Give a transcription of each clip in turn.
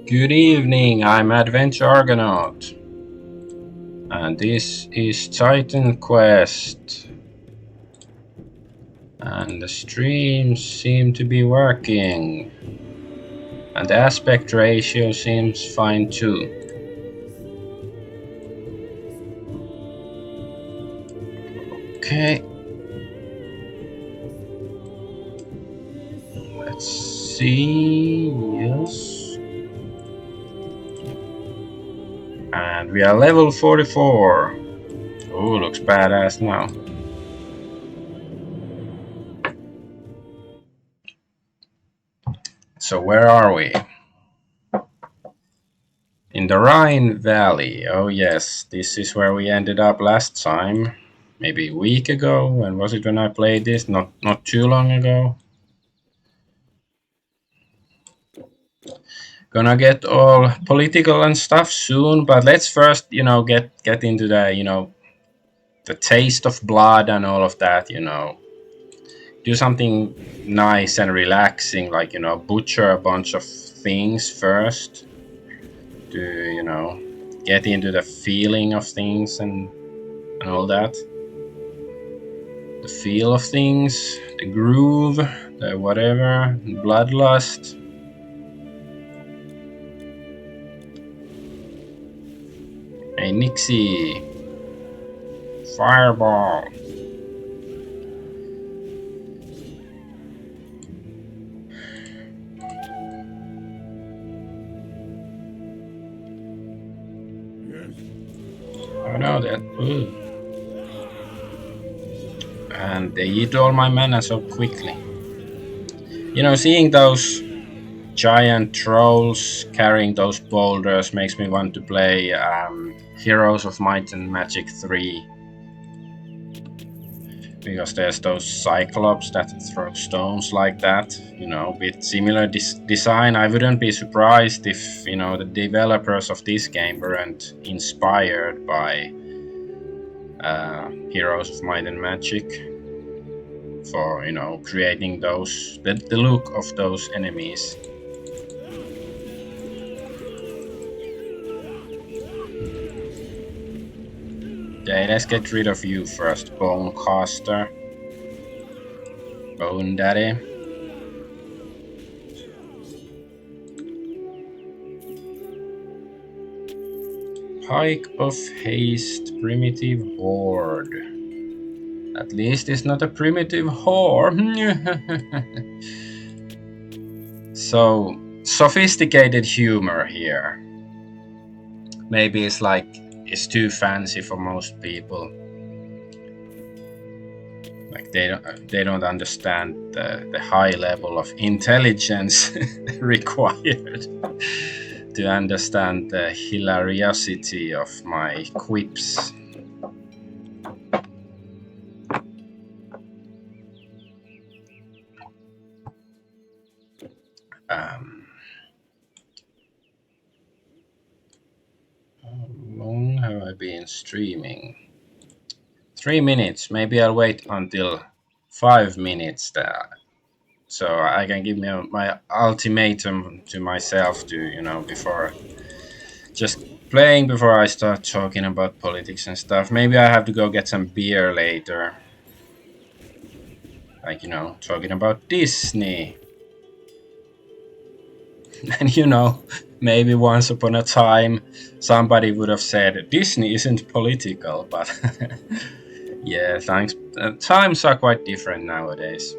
Good evening, I'm Adventure Argonaut, and this is Titan Quest. And the streams seem to be working, and the aspect ratio seems fine too. Okay, let's see. Yes. And we are level 44. Oh, looks badass now. So where are we? In the Rhine Valley. Oh yes, this is where we ended up last time. Maybe a week ago. When was it when I played this? Not too long ago. Gonna get all political and stuff soon, but let's first, get into the taste of blood and all of that, Do something nice and relaxing, like, butcher a bunch of things first to, get into the feeling of things and all that. The feel of things, the groove, the whatever, bloodlust. Hey Nixie, fireball. Oh no, that. Ooh. And they eat all my mana so quickly. Seeing those giant trolls carrying those boulders makes me want to play Heroes of Might and Magic 3. Because there's those cyclops that throw stones like that, with similar design. I wouldn't be surprised if, the developers of this game weren't inspired by Heroes of Might and Magic for, creating the look of those enemies. Okay, let's get rid of you first, Bone Caster. Bone Daddy. Pike of Haste, Primitive Horde. At least it's not a primitive whore. So, sophisticated humor here. Maybe it's too fancy for most people. Like they don't understand the high level of intelligence required to understand the hilariosity of my quips. How long have I been streaming? 3 minutes. Maybe I'll wait until 5 minutes there, so I can give my ultimatum to myself to, before just playing before I start talking about politics and stuff. Maybe I have to go get some beer later. Like, talking about Disney. And maybe once upon a time somebody would have said Disney isn't political, but yeah, thanks. Times are quite different nowadays.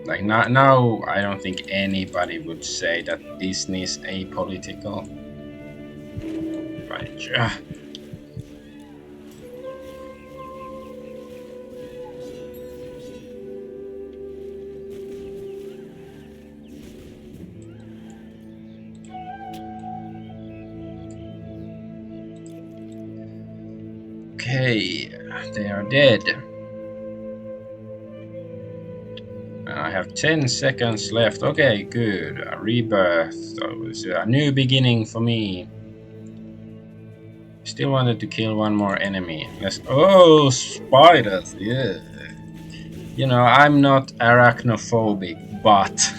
Like now, I don't think anybody would say that Disney's apolitical. Right. Okay, they are dead. I have 10 seconds left. Okay, good. A rebirth. So it's a new beginning for me. Still wanted to kill one more enemy. Oh, spiders. Yeah. I'm not arachnophobic, but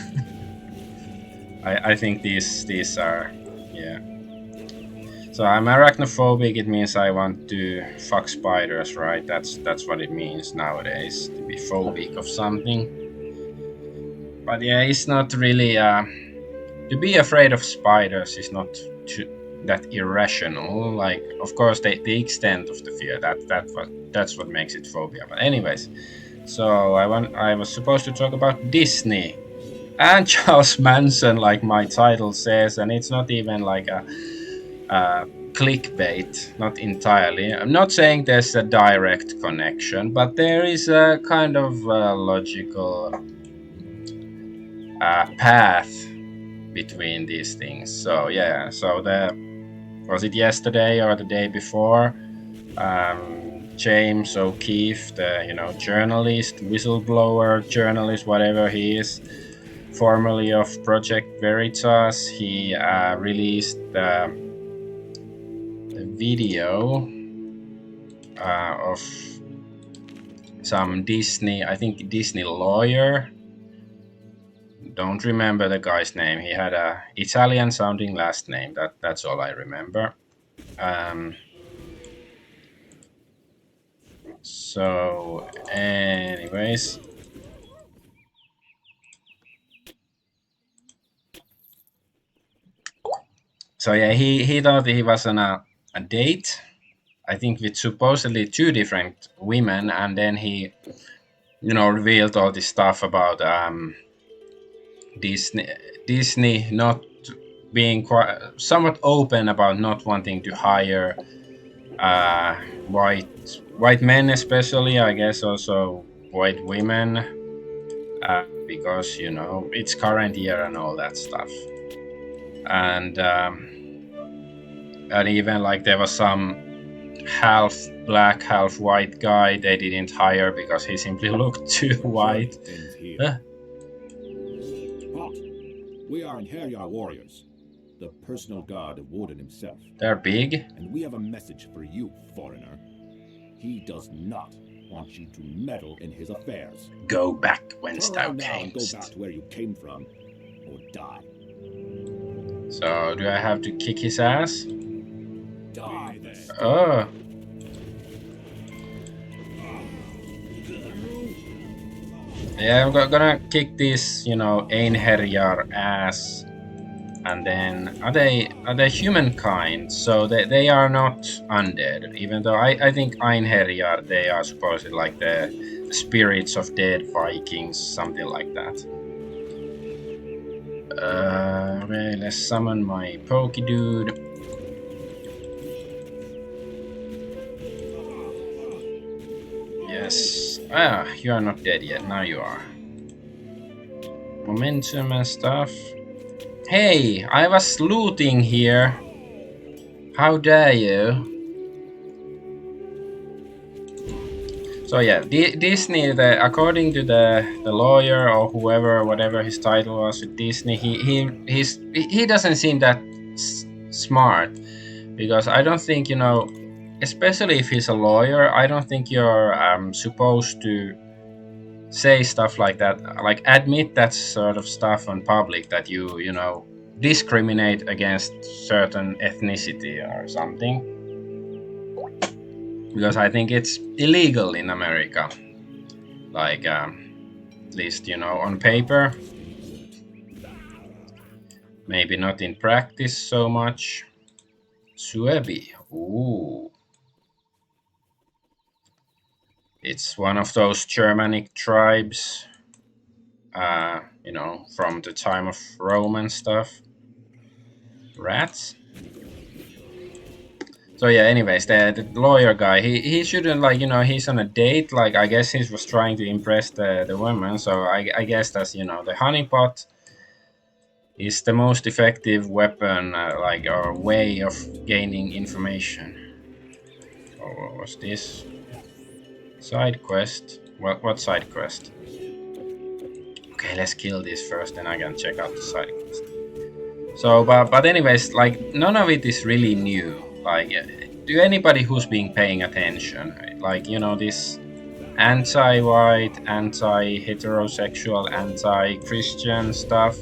I think these are, yeah. So I'm arachnophobic. It means I want to fuck spiders, right? That's what it means nowadays to be phobic of something. But yeah, it's not really. To be afraid of spiders is not too, that irrational. Like, of course, the extent of the fear that's what makes it phobia. But anyways, so I was supposed to talk about Disney and Charles Manson, like my title says, and it's not even like a clickbait, not entirely. I'm not saying there's a direct connection, but there is a kind of logical path between these things. So yeah, so the was it yesterday or the day before? James O'Keefe, the journalist, whistleblower, journalist, whatever he is, formerly of Project Veritas, he released the video of some Disney, I think Disney lawyer. Don't remember the guy's name. He had a Italian sounding last name. That's all I remember. Um, so, anyways, so yeah, he thought he was on a date. I think with supposedly two different women, and then he, revealed all this stuff about Disney Disney not being quite somewhat open about not wanting to hire uh, white men, especially I guess also white women, because it's current year and all that stuff, and even like there was some half black half white guy they didn't hire because he simply looked too white. Uh, Halt! We are Inheriar warriors, the personal guard of Warden himself. they're big. And we have a message for you, foreigner. He does not want you to meddle in his affairs. Go back whence Turn thou around now and go camest. back to where you came from, or die. So do I have to kick his ass? Die then. Oh. Yeah, I'm gonna kick this, Einherjar ass, and then are they humankind? So they are not undead, even though I think Einherjar, they are supposed like the spirits of dead Vikings, something like that. Okay, let's summon my Pokey dude. Yes. You are not dead yet. Now you are. Momentum and stuff. Hey, I was looting here. How dare you? So yeah, Disney. According to the lawyer or whoever, whatever his title was with Disney, he doesn't seem that smart, because I don't think especially if he's a lawyer, I don't think you're supposed to say stuff like that, like admit that sort of stuff on public, that you discriminate against certain ethnicity or something, because I think it's illegal in America, like at least on paper, maybe not in practice so much. Suebi, ooh, it's one of those Germanic tribes, from the time of Rome and stuff. Rats. So yeah, anyways, the lawyer guy, he shouldn't, like, he's on a date. Like, I guess he was trying to impress the woman. So I guess that's, the honeypot is the most effective weapon, like, or way of gaining information. Oh, what was this? Side quest? What side quest? Okay, let's kill this first, then I can check out the side quest. So, but anyways, like, none of it is really new. Like, to anybody who's been paying attention, like, this anti-white, anti-heterosexual, anti-Christian stuff,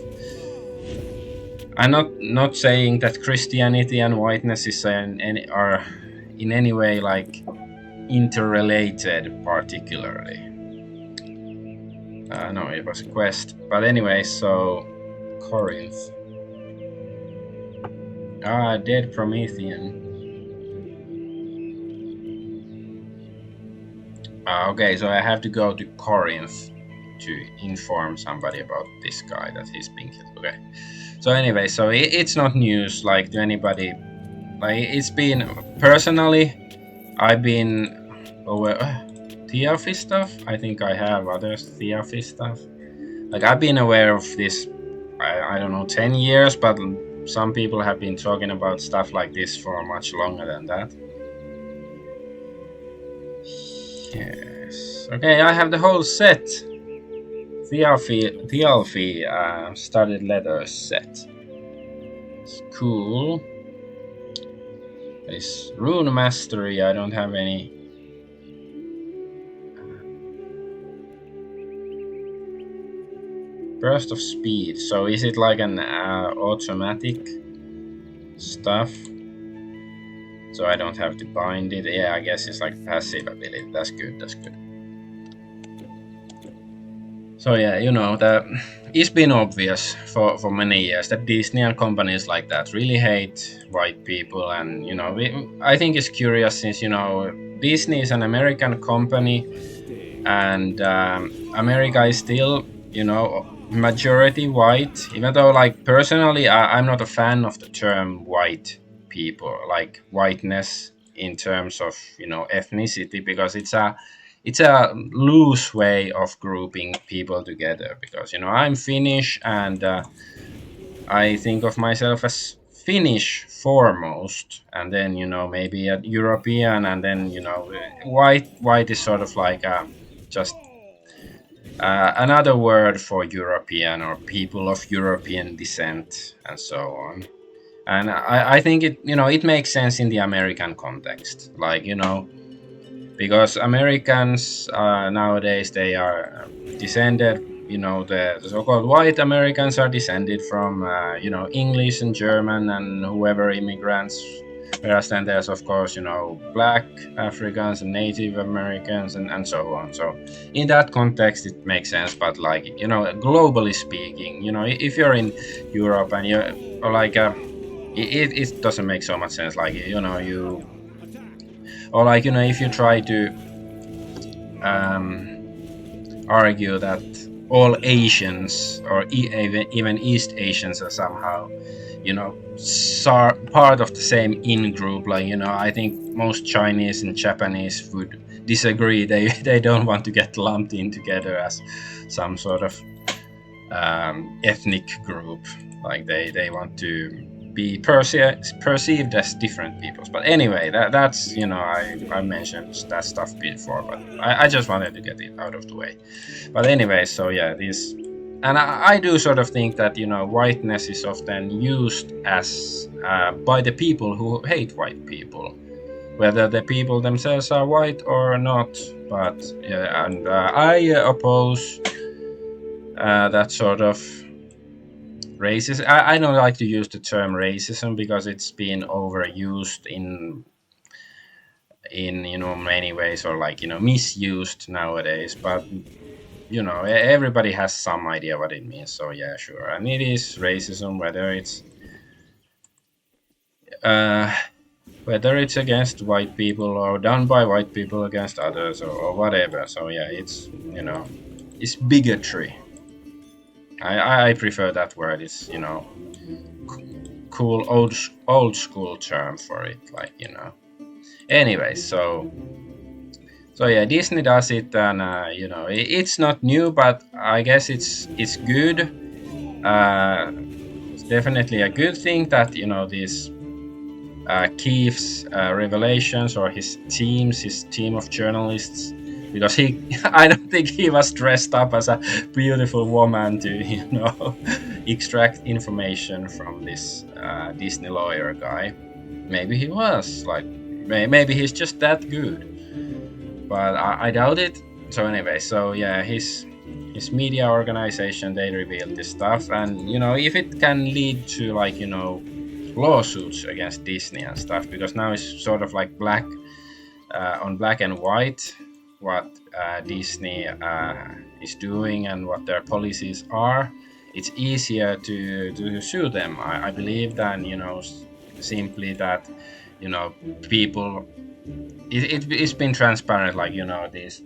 I'm not saying that Christianity and whiteness is are in any way like interrelated particularly. No, it was a quest. But anyway, so Corinth. Dead Promethean. Okay, so I have to go to Corinth to inform somebody about this guy that he's been killed. Okay. So anyway, so it's not news like to anybody. Like it's been personally, I've been over Theophy stuff. I think I have other Theophy stuff. Like I've been aware of this. I don't know 10 years, but some people have been talking about stuff like this for much longer than that. Yes. Okay, I have the whole set. Theophy studded leather set. It's cool. This rune mastery, I don't have any. Burst of speed. So is it like an automatic stuff? So I don't have to bind it. Yeah, I guess it's like passive ability. That's good. That's good. So yeah, it's been obvious for many years that Disney and companies like that really hate white people, and I think it's curious since Disney is an American company, and America is still majority white. Even though like personally, I'm not a fan of the term white people, like whiteness in terms of ethnicity, because it's a loose way of grouping people together, because I'm Finnish, and I think of myself as Finnish foremost, and then maybe a European, and then white is sort of like just another word for European or people of European descent and so on. And I think it makes sense in the American context, like because Americans nowadays, they are descended. The so-called white Americans are descended from English and German and whoever immigrants. Whereas then there's of course black Africans and Native Americans and so on. So in that context it makes sense. But like globally speaking, if you're in Europe and you're or like it doesn't make so much sense. Like you or like if you try to argue that all Asians or even East Asians are somehow part of the same in group, like I think most Chinese and Japanese would disagree. They don't want to get lumped in together as some sort of ethnic group. Like they want to be perceived as different peoples. But anyway, that's I mentioned that stuff before, but I just wanted to get it out of the way. But anyway, so yeah, this, and I do sort of think that whiteness is often used as by the people who hate white people, whether the people themselves are white or not. But yeah, and I oppose that sort of racism. I don't like to use the term racism because it's been overused in many ways, or like misused nowadays. But everybody has some idea what it means. So yeah, sure. And it is racism, uh, whether it's against white people or done by white people against others, or whatever. So yeah, it's bigotry. I prefer that word. It's cool old school term for it, like anyway. So yeah, Disney does it, and it's not new, but I guess it's good. It's definitely a good thing that these Keith's revelations, or his team of journalists, because I don't think he was dressed up as a beautiful woman to extract information from this Disney lawyer guy. Maybe he was, like, maybe he's just that good, but I doubt it. So anyway, so yeah, his media organization, they revealed this stuff, and if it can lead to like lawsuits against Disney and stuff, because now it's sort of like black on black and white what Disney is doing and what their policies are. It's easier to sue them, I believe, than simply that people. It's been transparent, like this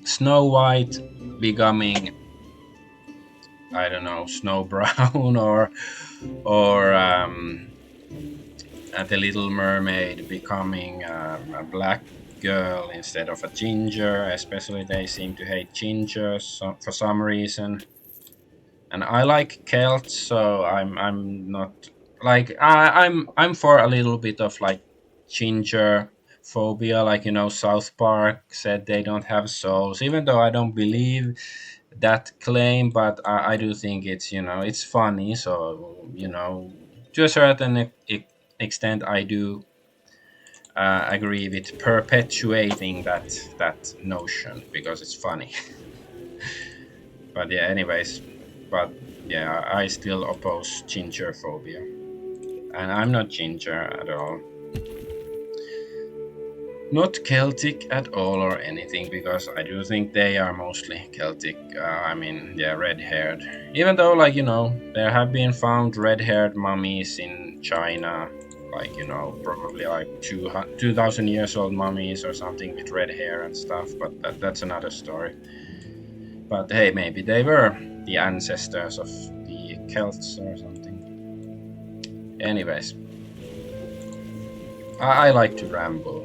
Snow White becoming, I don't know, Snow Brown or the Little Mermaid becoming a black girl instead of a ginger. Especially they seem to hate gingers for some reason. And I like Celts, so I'm not like I'm for a little bit of like ginger phobia. Like South Park said they don't have souls, even though I don't believe that claim, but I do think it's funny. So to a certain extent, I do agree with perpetuating that notion because it's funny. But yeah, anyways, but yeah, I still oppose ginger phobia, and I'm not ginger at all. Not Celtic at all or anything, because I do think they are mostly Celtic. I mean, they're red haired. Even though, like, there have been found red haired mummies in China, like, probably like 2,000 years old mummies or something with red hair and stuff, but that's another story. But hey, maybe they were the ancestors of the Celts or something. Anyways, I like to ramble.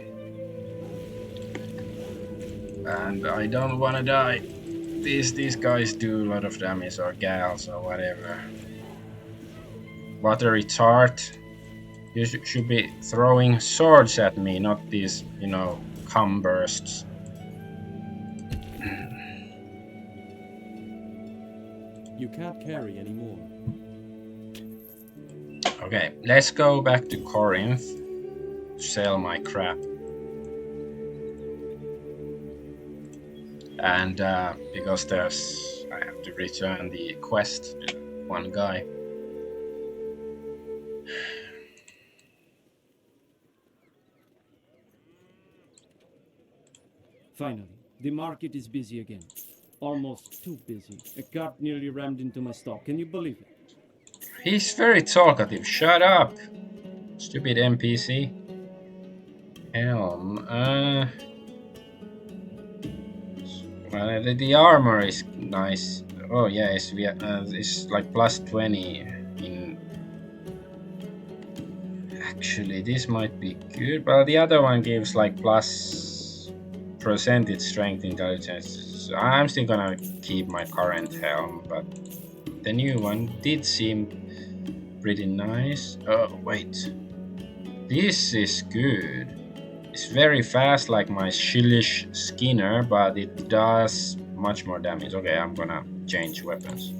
And I don't want to die. These guys do a lot of damage, or gals, or whatever. Watery tart. You should be throwing swords at me, not these, cum bursts. You can't carry anymore. Okay, let's go back to Corinth to sell my crap. And because I have to return the quest to one guy. Finally, the market is busy again. Almost too busy. A cart nearly rammed into my stall. Can you believe it? He's very talkative. Shut up, stupid NPC. Helm. Well, the armor is nice. Oh yeah, it's like plus 20 in. Actually, this might be good, but the other one gives like plus percentage strength intelligence. So I'm still gonna keep my current helm, but the new one did seem pretty nice. Oh wait, this is good. It's very fast, like my Shillish Skinner, but it does much more damage. Okay, I'm gonna change weapons.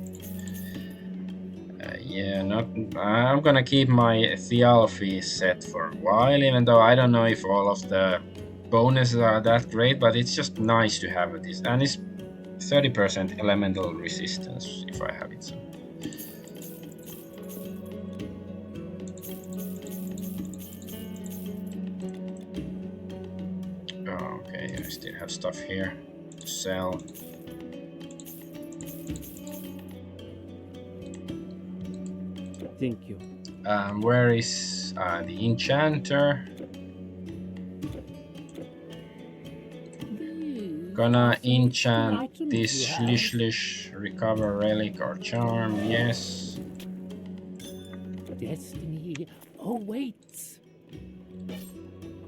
Yeah, not. I'm gonna keep my Thialfi set for a while, even though I don't know if all of the bonuses are that great, but it's just nice to have this. And it's 30% elemental resistance if I have it. So. Oh, okay, I still have stuff here to sell. Thank you. Where is the enchanter? Gonna enchant this Shlish recover relic or charm, yes. Destiny awaits.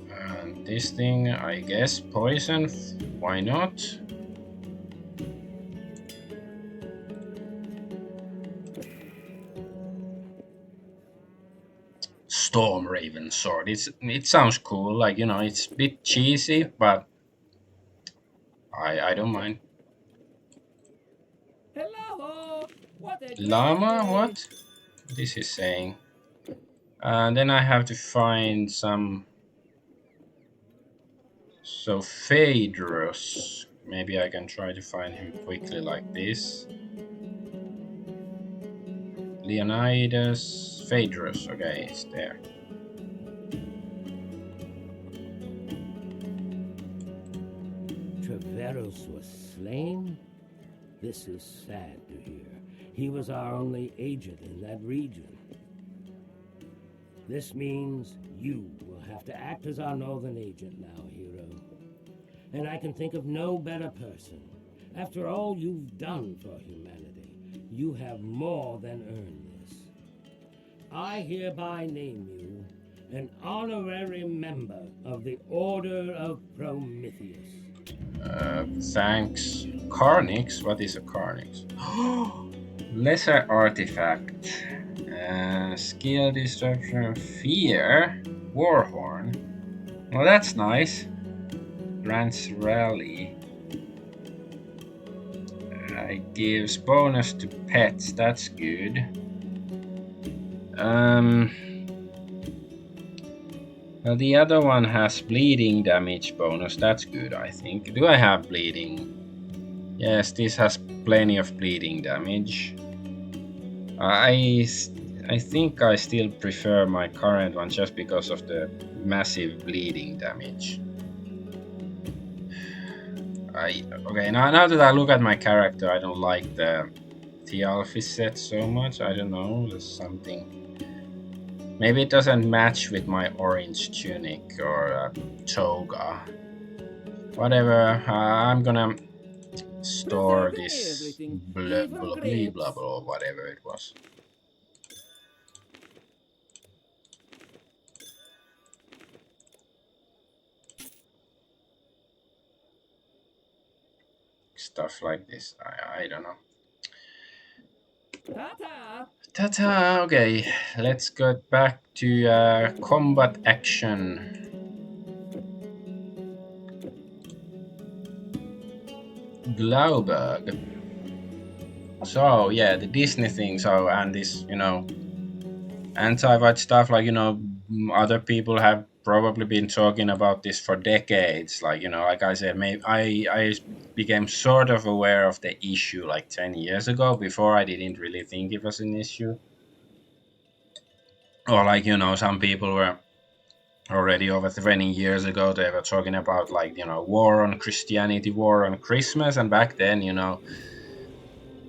And this thing, I guess, poison, why not? Storm Raven sword. It sounds cool, like it's a bit cheesy, but I don't mind. Hello! What a Llama, day! what? This is saying. And then I have to find some. So Phaedrus maybe I can try to find him quickly like this. Leonidas Phaedrus. Okay, he's there. Treveros was slain? This is sad to hear. He was our only agent in that region. This means you will have to act as our northern agent now, hero. And I can think of no better person. After all you've done for humanity, you have more than earned this. I hereby name you an honorary member of the Order of Prometheus. Thanks. Carnix? What is a Carnix? Lesser artifact. Skill disruption. Fear. Warhorn. Well, that's nice. Grants rally. It gives bonus to pets. That's good. Well, the other one has bleeding damage bonus. That's good, I think. Do I have bleeding? Yes, this has plenty of bleeding damage. I think I still prefer my current one just because of the massive bleeding damage. Okay, now that I look at my character, I don't like the Thialfi set so much. I don't know, there's something. Maybe it doesn't match with my orange tunic or toga. Whatever, I'm gonna store this blah blah blah blah blah, whatever it was. Stuff like this, I don't know. Ta-ta! Ta-ta! Okay, let's get back to combat action. Glauberg. So yeah, the Disney thing. So and this, anti-white stuff. Like other people have probably been talking about this for decades. Like like I said, maybe I became sort of aware of the issue like 10 years ago. Before I didn't really think it was an issue. Or like some people were already over 20 years ago. They were talking about like war on Christianity, war on Christmas, and back then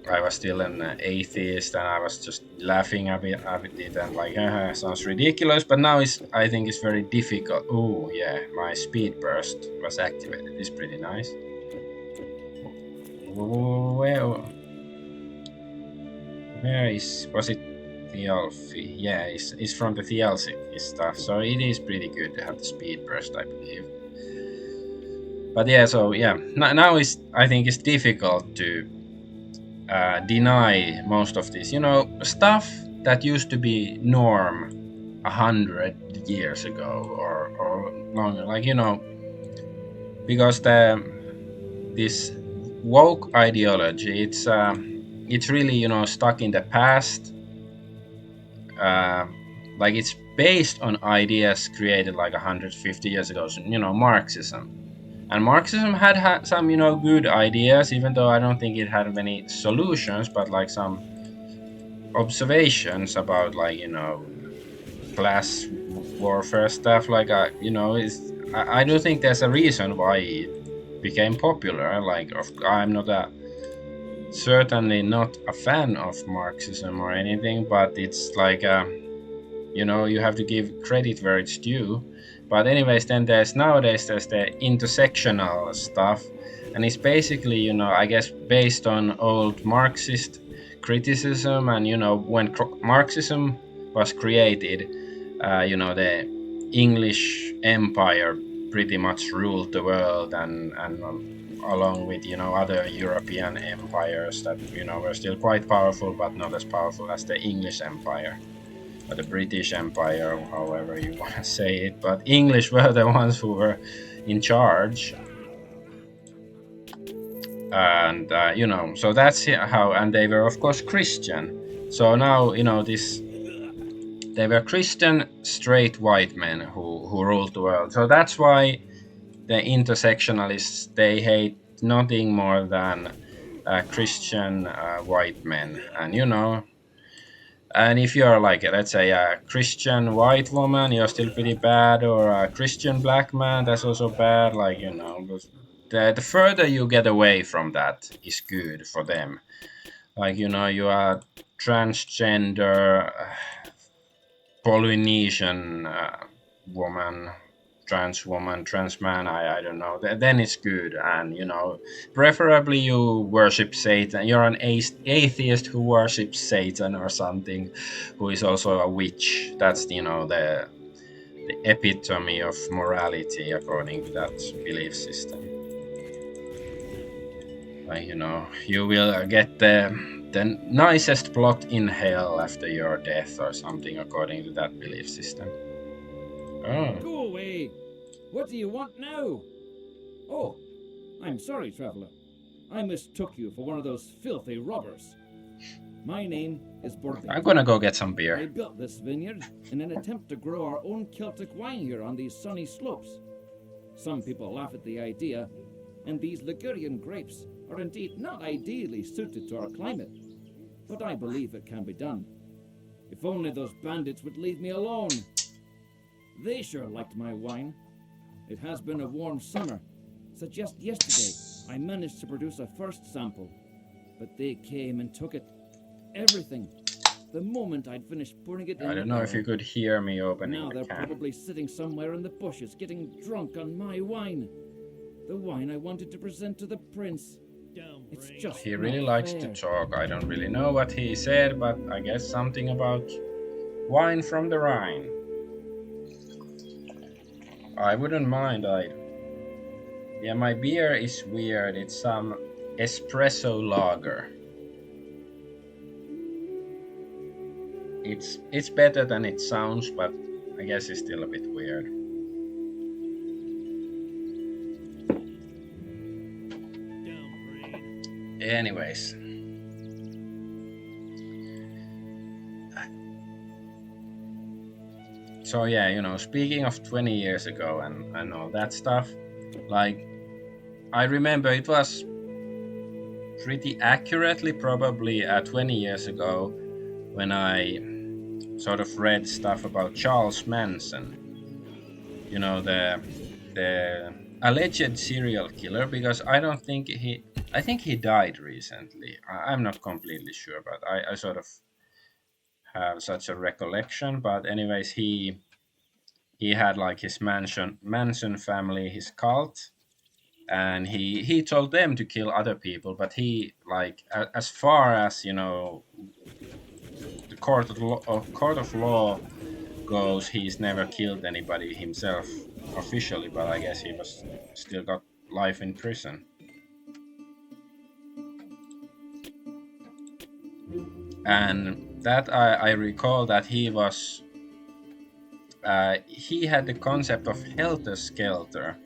I was still an atheist, and I was just laughing at it and like, sounds ridiculous. But now I think it's very difficult. Oh yeah, my speed burst was activated. It's pretty nice. Where was it? Thialfi? Yeah, it's from the Thialfi stuff. So it is pretty good to have the speed burst, I believe. But yeah, so yeah, now I think it's difficult to deny most of this, stuff that used to be norm 100 years ago or longer, like because this woke ideology, it's really stuck in the past. Like it's based on ideas created like 150 years ago, Marxism. And Marxism had some, good ideas, even though I don't think it had many solutions, but like some observations about like, class warfare stuff. Like, I do think there's a reason why it became popular. Like, I'm certainly not a fan of Marxism or anything, but it's like, you have to give credit where it's due. But anyways, then nowadays there's the intersectional stuff, and it's basically, I guess based on old Marxist criticism, and when Marxism was created, the English Empire pretty much ruled the world, and along with other European empires that were still quite powerful, but not as powerful as the English Empire. Or the British Empire, however you want to say it, but English were the ones who were in charge, and so that's how. And they were of course Christian. So now they were Christian straight white men who ruled the world. So that's why the intersectionalists, they hate nothing more than Christian white men, and and if you're like, let's say, a Christian white woman, you're still pretty bad, or a Christian black man, that's also bad. Like, but the further you get away from that is good for them. Like, you are transgender, Polynesian woman, trans man, I don't know. Then it's good, and preferably you worship Satan. You're an atheist who worships Satan or something, who is also a witch. That's the epitome of morality according to that belief system. Like, you will get the nicest plot in hell after your death or something according to that belief system. Oh. Go away! What do you want now? Oh, I'm sorry, traveler. I mistook you for one of those filthy robbers. My name is Borbe. I'm gonna go get some I beer. built this vineyard in an attempt to grow our own Celtic wine here on these sunny slopes. Some people laugh at the idea, and these Ligurian grapes are indeed not ideally suited to our climate. But I believe it can be done. If only those bandits would leave me alone. They sure liked my wine. It has been a warm summer, so just yesterday I managed to produce a first sample. But they came and took it. Everything. The moment I'd finished pouring it in I don't the know if you barrel. could hear me opening Now the they're can. probably sitting somewhere in the bushes getting drunk on my wine. The wine I wanted to present to the prince. It's just He really not likes to fair. talk. I don't really know what he said, but I guess something about wine from the Rhine. I wouldn't mind. Yeah, my beer is weird. It's some espresso lager. It's better than it sounds, but I guess it's still a bit weird. Anyways, so yeah, speaking of 20 years ago and all that stuff, like, I remember it was pretty accurately probably 20 years ago when I sort of read stuff about Charles Manson, the alleged serial killer, because I think he died recently. I'm not completely sure, but I sort of have such a recollection. But anyways, he had like his Manson family, his cult, and he told them to kill other people, but he, like, as far as the court of law goes, he's never killed anybody himself officially, but I guess he was still got life in prison. And that I recall that he had the concept of Helter Skelter,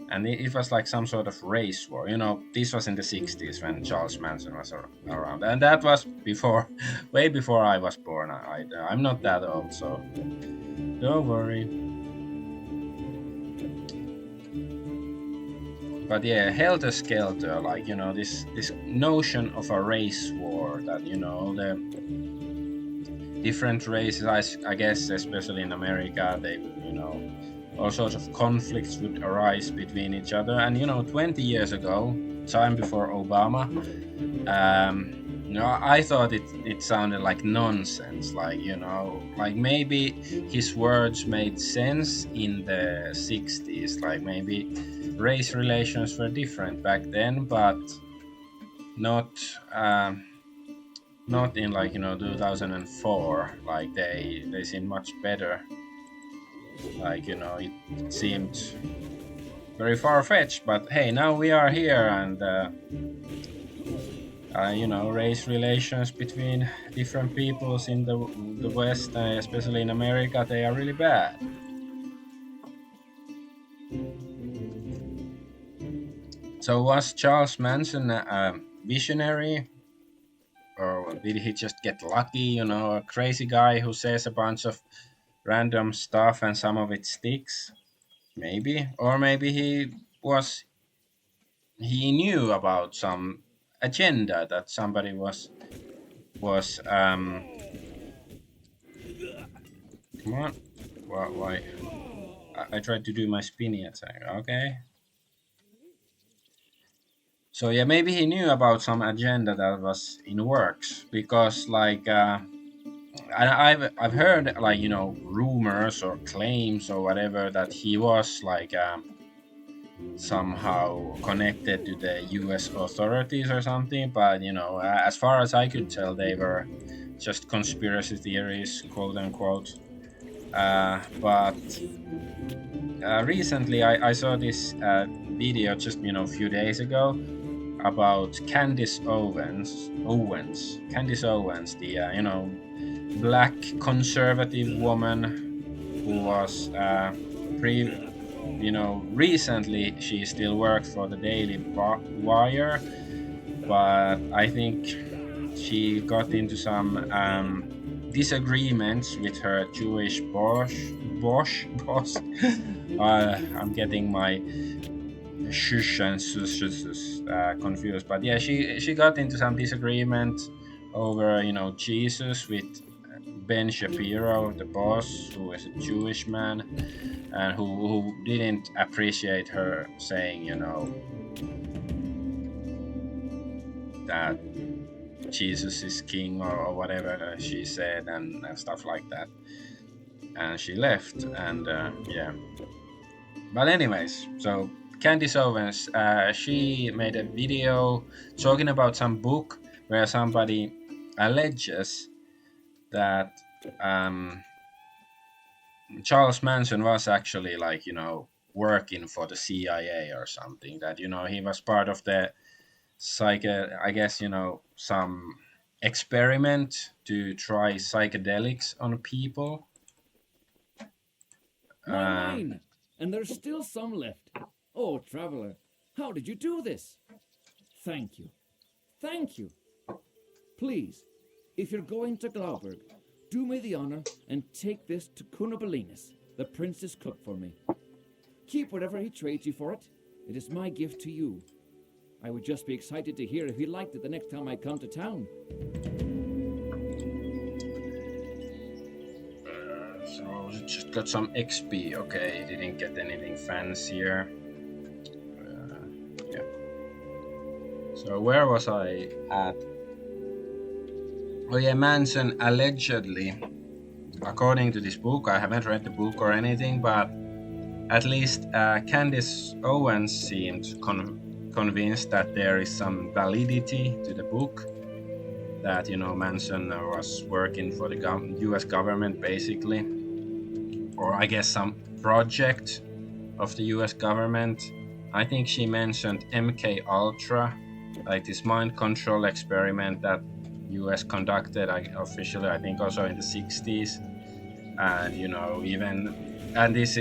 and it was like some sort of race war. This was in the 60s when Charles Manson was around, and that was before, way before I was born. I'm not that old, so don't worry. But yeah, Helter Skelter, like, this notion of a race war, that the different races, I guess, especially in America, they all sorts of conflicts would arise between each other. And 20 years ago, time before Obama, I thought it sounded like nonsense. Like maybe his words made sense in the 60s. Like maybe race relations were different back then, but not not in 2004. Like they seem much better. Like it seemed very far-fetched, but hey, now we are here, and race relations between different peoples in the West, especially in America, they are really bad. So was Charles Manson a visionary, or did he just get lucky? A crazy guy who says a bunch of random stuff and some of it sticks, maybe. Or maybe he was he knew about some agenda that somebody was come on, why I tried to do my spinny attack. Okay, so yeah, maybe he knew about some agenda that was in works because I've heard like rumors or claims or whatever that he was somehow connected to the U.S. authorities or something. But as far as I could tell, they were just conspiracy theories, quote unquote. But recently, I saw this video just a few days ago about Candice Owens, the black conservative woman who was pre recently she still worked for the Daily Wire, but I think she got into some disagreements with her Jewish boss. I'm getting my shush and confused, but yeah, she got into some disagreement over Jesus with Ben Shapiro, the boss, who is a Jewish man, and who didn't appreciate her saying, that Jesus is king or whatever she said and stuff like that. And she left, and yeah. But anyways, so Candice Owens, she made a video talking about some book where somebody alleges that um, Charles Manson was actually working for the CIA or something. That he was part of the I guess some experiment to try psychedelics on people. My Uh, wine! And there's still some left. Oh, traveler, how did you do this? Thank you. Thank you. Please, if you're going to Glauberg, do me the honor and take this to Cunobelinus, the prince's cook, for me. Keep whatever he trades you for it. It is my gift to you. I would just be excited to hear if he liked it the next time I come to town. so just got some XP. Okay, didn't get anything fancier. Yeah. So where was I at? Oh yeah, Manson allegedly, according to this book, I haven't read the book or anything, but at least Candice Owens seemed convinced that there is some validity to the book. That Manson was working for the U.S. government, basically, or I guess some project of the U.S. government. I think she mentioned MK Ultra, like this mind control experiment that U.S. conducted officially, I think also in the 60s, and this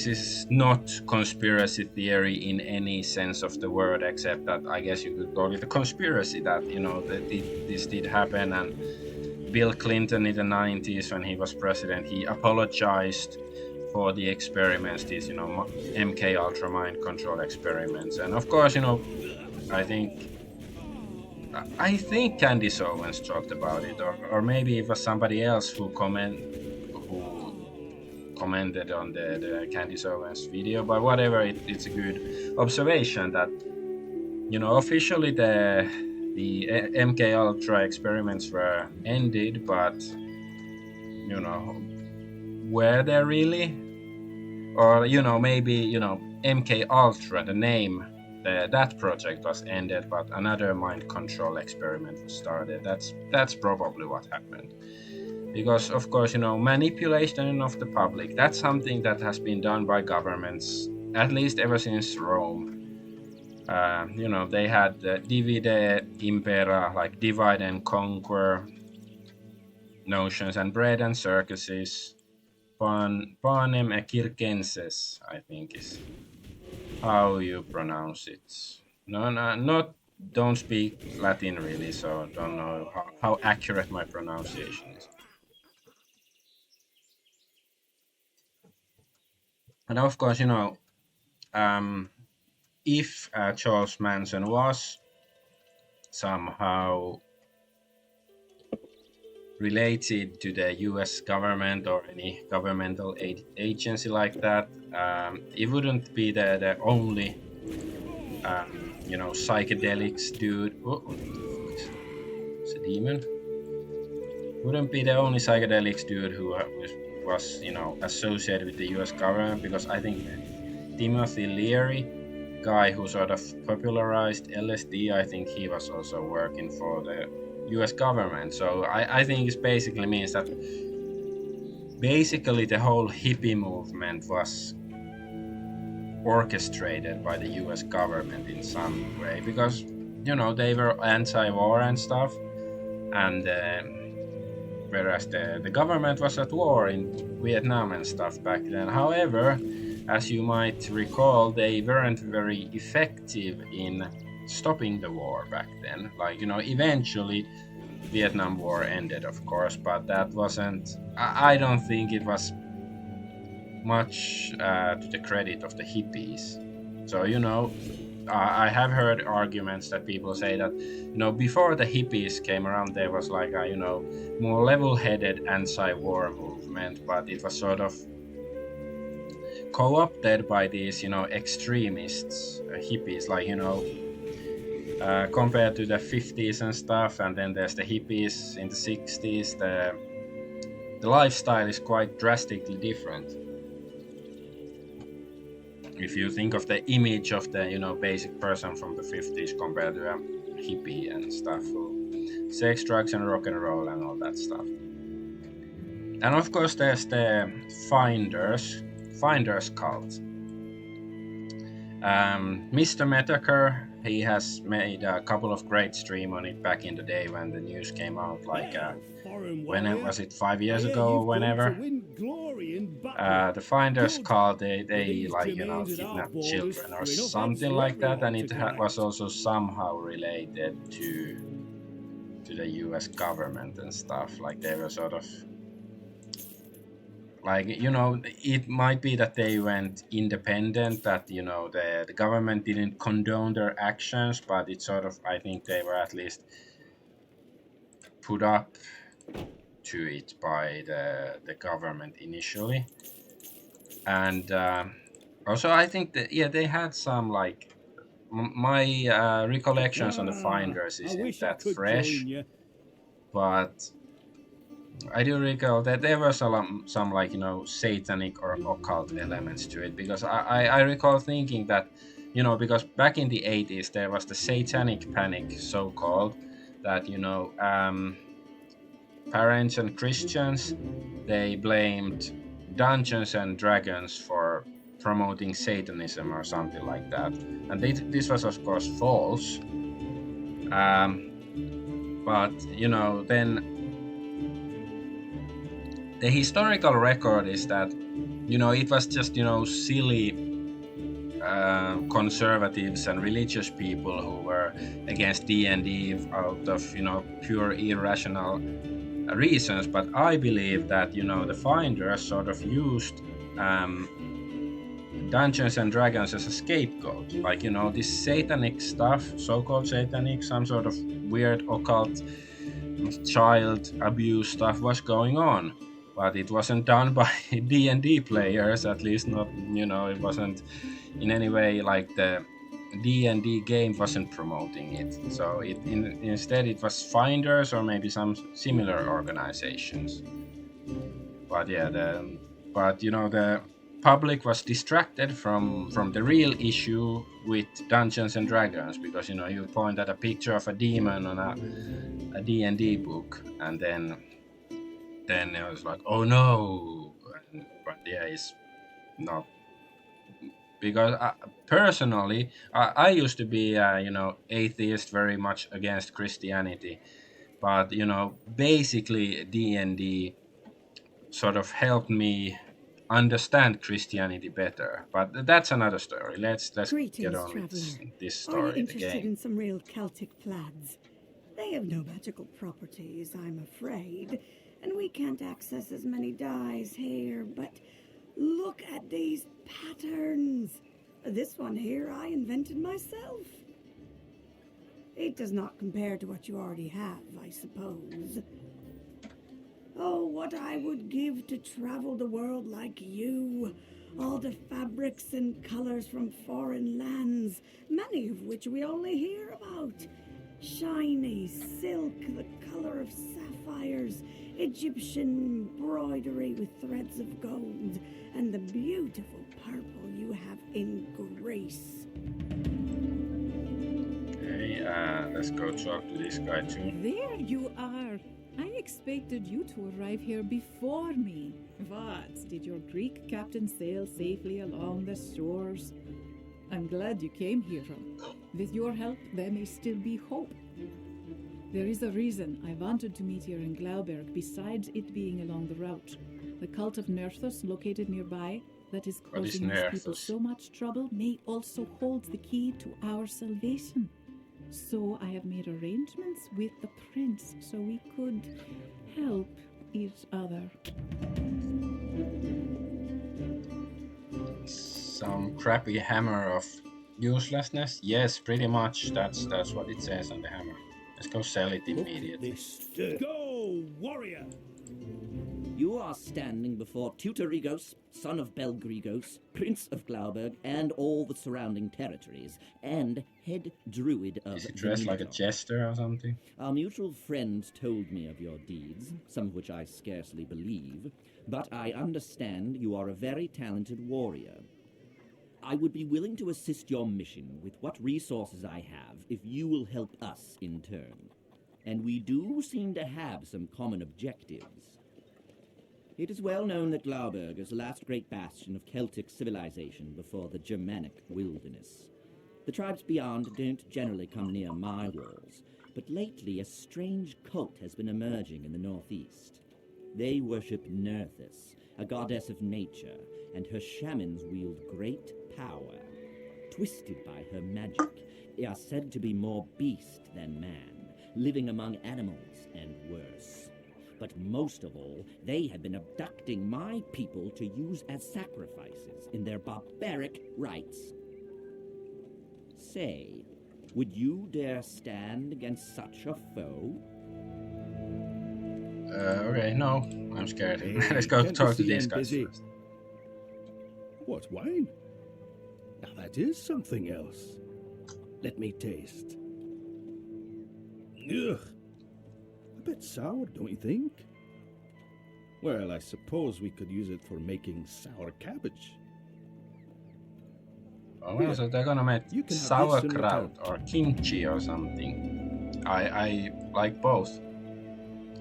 is not conspiracy theory in any sense of the word, except that I guess you could call it a conspiracy that that this did happen. And Bill Clinton in the 90s, when he was president, he apologized for the experiments, these MK Ultra mind control experiments. And of course, I think Candice Owens talked about it, or maybe it was somebody else who commented on the Candice Owens video. But whatever, it's a good observation that officially the MK Ultra experiments were ended, but were they really? Or maybe MK Ultra, the name, that project was ended, but another mind control experiment was started. That's probably what happened. Because of course, manipulation of the public, that's something that has been done by governments at least ever since Rome. They had divide impera, like divide and conquer notions, and bread and circuses. Panem et circenses, I think is how you pronounce it. No, not don't speak Latin really, so don't know how accurate my pronunciation is. And of course, um, if Charles Manson was somehow related to the U.S. government or any governmental agency like that, it wouldn't be the only psychedelics dude. Oh, what the fuck is that? It's a demon. Wouldn't be the only psychedelics dude who was associated with the U.S. government, because I think Timothy Leary, guy who sort of popularized LSD, I think he was also working for the U.S. government. So I think it basically means that basically the whole hippie movement was orchestrated by the U.S. government in some way, because they were anti-war and stuff, and whereas the government was at war in Vietnam and stuff back then. However, as you might recall, they weren't very effective in stopping the war back then. Like, eventually Vietnam War ended, of course, but that wasn't, I don't think it was much to the credit of the hippies. So, I have heard arguments that people say that, before the hippies came around, there was like a, more level-headed anti-war movement, but it was sort of co-opted by these, extremists, hippies, like, compared to the 50s and stuff, and then there's the hippies in the 60s, the lifestyle is quite drastically different. If you think of the image of the basic person from the 50s compared to a hippie and stuff, sex, drugs, and rock and roll and all that stuff. And of course there's the finders cult. Mr. Metaker, he has made a couple of great streams on it back in the day when the news came out, like when was it, 5 years ago or whenever. The Finders called they like kidnap children or something like that, and it was also somehow related to the U.S. government and stuff. Like they were sort of like, it might be that they went independent, that the government didn't condone their actions, but it sort of, I think they were at least put up to it by the government initially. And also I think that they had some, like, my recollections on the Finders isn't that fresh, but I do recall that there were some like satanic or occult elements to it, because I recall thinking that because back in the 80s there was the satanic panic, so called, that parents and Christians, they blamed Dungeons and Dragons for promoting Satanism or something like that, and this was of course false. But then the historical record is that it was just silly conservatives and religious people who were against D&D out of pure irrational reasons. But I believe that the Finders sort of used Dungeons and Dragons as a scapegoat, like this satanic stuff, so-called satanic, some sort of weird occult child abuse stuff was going on, but it wasn't done by D&D players, at least not, it wasn't in any way like the D&D game wasn't promoting it. So instead it was Finders or maybe some similar organizations. But the public was distracted from the real issue with Dungeons and Dragons, because you point at a picture of a demon on a D&D book, and then it was like, oh no. But it's not, because personally I used to be atheist, very much against Christianity, but basically D&D sort of helped me understand Christianity better. But that's another story. Let's get on with this story. Are you interested game. in some real Celtic plaids? They have no magical properties, I'm afraid, and we can't access as many dyes here, but look at these patterns. This one here I invented myself. It does not compare to what you already have, I suppose. Oh, what I would give to travel the world like you. All the fabrics and colors from foreign lands, many of which we only hear about. Shiny silk, the color of sapphires, Egyptian embroidery with threads of gold, and the beautiful purple you have in Greece. Okay, let's go talk to this guy too. There you are. I expected you to arrive here before me. What? Did your Greek captain sail safely along the shores? I'm glad you came, hero. With your help, there may still be hope. There is a reason I wanted to meet here in Glauberg, besides it being along the route. The cult of Nerthus, located nearby, that is What is causing these people Nerthus? so much trouble, may also hold the key to our salvation. So I have made arrangements with the prince so we could help each other. Some crappy hammer of uselessness? Yes, pretty much. That's what it says on the hammer. Let's go sell it immediately. Go, warrior! You are standing before Teutorigos, son of Belgrigos, Prince of Glauberg, and all the surrounding territories, and head druid of Is he dressed like a Veneto. jester or something? Our mutual friends told me of your deeds, some of which I scarcely believe, but I understand you are a very talented warrior. I would be willing to assist your mission with what resources I have if you will help us in turn. And we do seem to have some common objectives. It is well known that Glauberg is the last great bastion of Celtic civilization before the Germanic wilderness. The tribes beyond don't generally come near my walls, but lately a strange cult has been emerging in the northeast. They worship Nerthus, a goddess of nature, and her shamans wield great power. Twisted by her magic, they are said to be more beast than man, living among animals and worse. But most of all, they have been abducting my people to use as sacrifices in their barbaric rites. Say, would you dare stand against such a foe? Okay, no, I'm scared. Hey, Let's go can't talk you to see these I'm guys busy? first. What, wine? Now that is something else. Let me taste. Ugh. A bit sour, don't you think? Well, I suppose we could use it for making sour cabbage. Oh, well, so they're gonna make You can have this in sauerkraut return. or kimchi or something. I like both.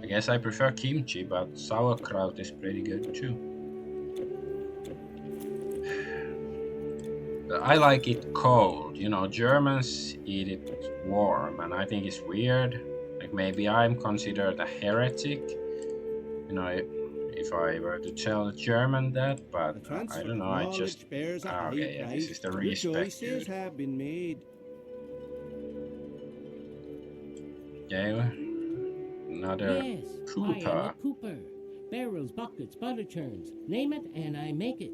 I guess I prefer kimchi, but sauerkraut is pretty good too. I like it cold. You know, Germans eat it warm, and I think it's weird. Like maybe I'm considered a heretic. You know, if I were to tell a German that, but I don't know. I just okay. Yeah, this is the respect. Dude. Have been made. Yeah, another Yes, I Cooper. am a Cooper. Barrels, buckets, butter churns. Name it, and I make it.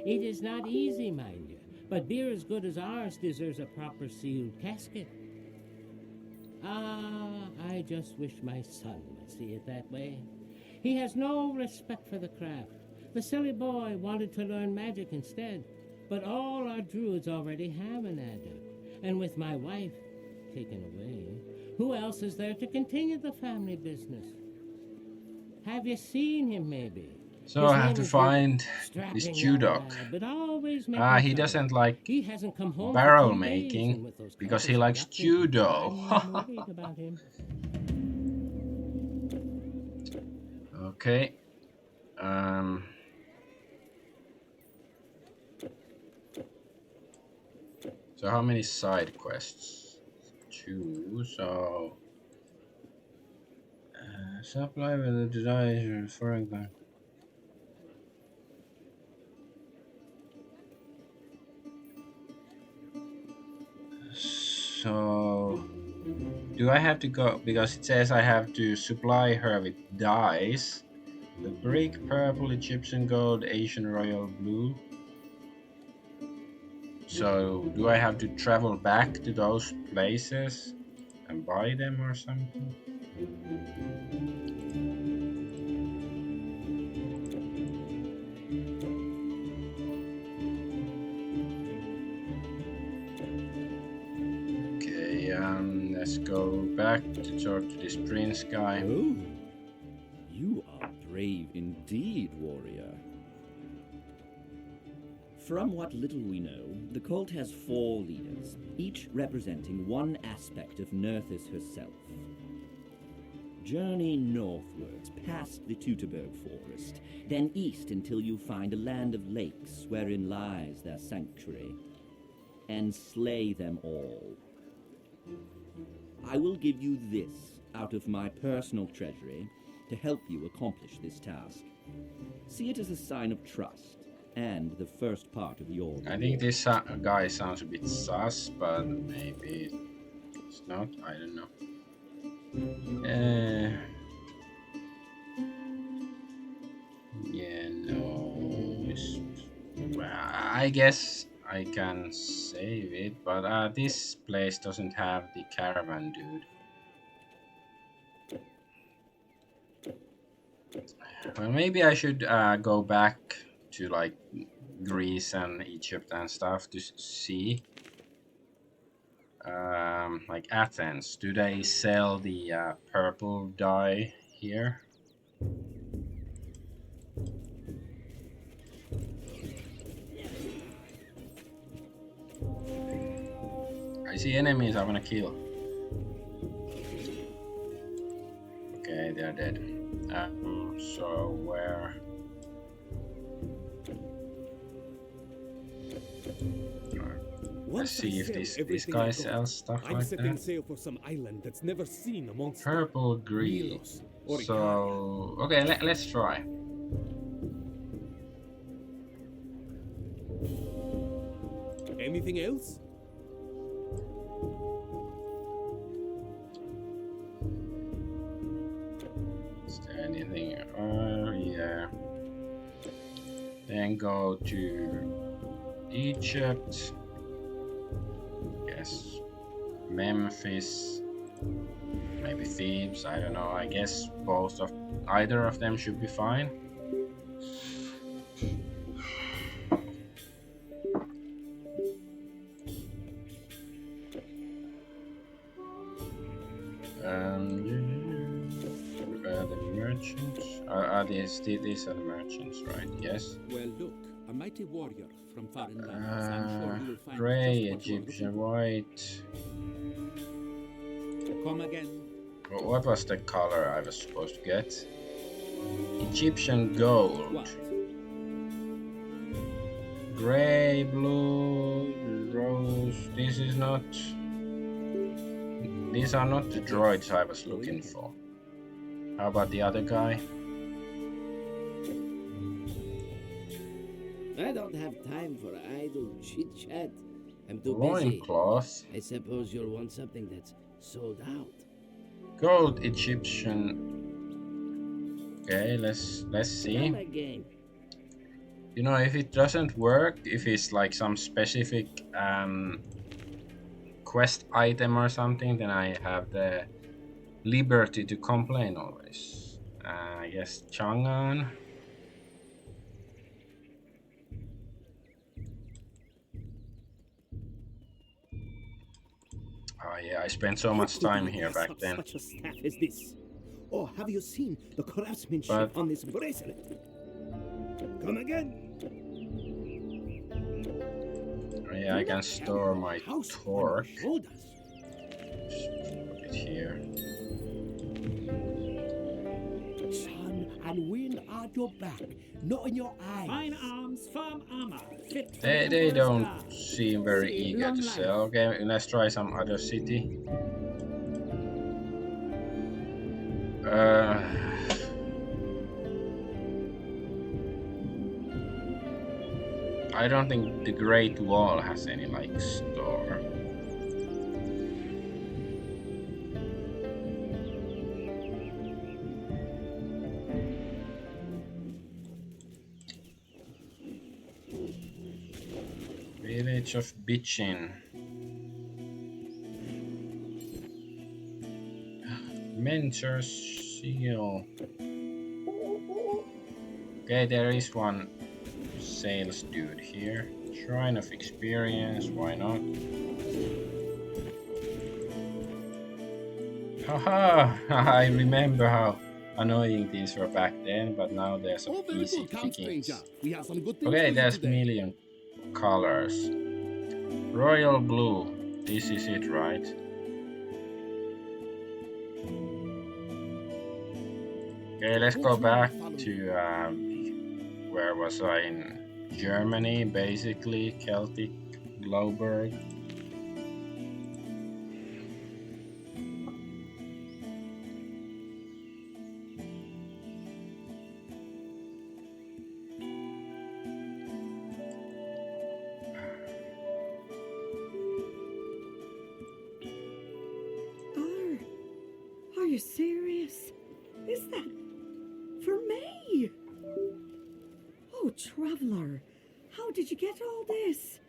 It is not easy, mind you, but beer as good as ours deserves a proper sealed casket. Ah, I just wish my son would see it that way. He has no respect for the craft. The silly boy wanted to learn magic instead, but all our druids already have an adept. And with my wife taken away, who else is there to continue the family business? Have you seen him, maybe? So His I have name to is find Strapping this young Judok. lad, but always making Ah, he trouble. doesn't like He hasn't come home barrel for 2 days, making and with those because he couples likes abducted, judo. I'm worried about him. Okay. So how many side quests? 2. So supply with the desire referring them. So do I have to go because it says I have to supply her with dyes? The brick, purple, Egyptian gold, Asian royal blue. So do I have to travel back to those places and buy them or something? Okay, let's go back to talk to this prince guy. Oh, you are brave indeed, warrior. From what little we know, the cult has 4 leaders, each representing one aspect of Nerthus herself. Journey northwards, past the Teutoburg forest, then east until you find a land of lakes wherein lies their sanctuary, and slay them all. I will give you this out of my personal treasury to help you accomplish this task. See it as a sign of trust and the first part of your I think this guy sounds a bit sus, but maybe it's not. I don't know. Yeah, no. Well, I guess I can save it, but this place doesn't have the caravan, dude. Well, maybe I should go back to like Greece and Egypt and stuff to see. Like Athens, do they sell the purple dye here? I see enemies I wanna kill. Okay, they're dead. So where? Let's see if this guy sells stuff like that. Sail for some island that's never seen a monster. Purple green. So okay, let's try. Anything else? Is there anything? Oh yeah. Then go to Egypt. Yes. Memphis. Maybe Thebes. I don't know. I guess either of them should be fine. The merchants. Are these are the merchants, right? Yes. Well, look, a mighty warrior from foreign lands. I'm sure you will find Gray, just what you are Egyptian, looking white. for. Come again. What was the color I was supposed to get? Egyptian gold. What? Gray, blue, rose. These are not the droids I was looking for. How about the other guy? I don't have time for idle chit-chat. I'm too busy. Loincloth. I suppose you'll want something that's sold out. Gold Egyptian. Okay, let's see. Come again. You know, if it doesn't work, if it's like some specific quest item or something, then I have the liberty to complain always. I guess Chang'an. Oh yeah, I spent so much time here back then. Such a staff as this. Oh, have you seen the craftsmanship But- on this bracelet? Come again. Oh yeah, I can store my House on torque. your shoulders. Just put it here. Sun and wind at your back, not in your eyes. Fine arms, firm armor, fit for They the don't Emperor's seem very guard. eager Long to life. sell. Okay, let's try some other city. I don't think the Great Wall has any like store. Really? Village of Bitchin. Mentor's seal. Okay, there is one sales dude here. Shrine of Experience, why not? Haha! I remember how annoying these were back then, but now there's some Oh, very easy good, Count pickings. Stranger. We have some good things Okay, for you there's today. million colors. Royal blue. This is it, right? Okay, let's go back to where was I in Germany, basically Celtic Globerg. Are you serious? Is that for me? Oh, traveler, how did you get all this?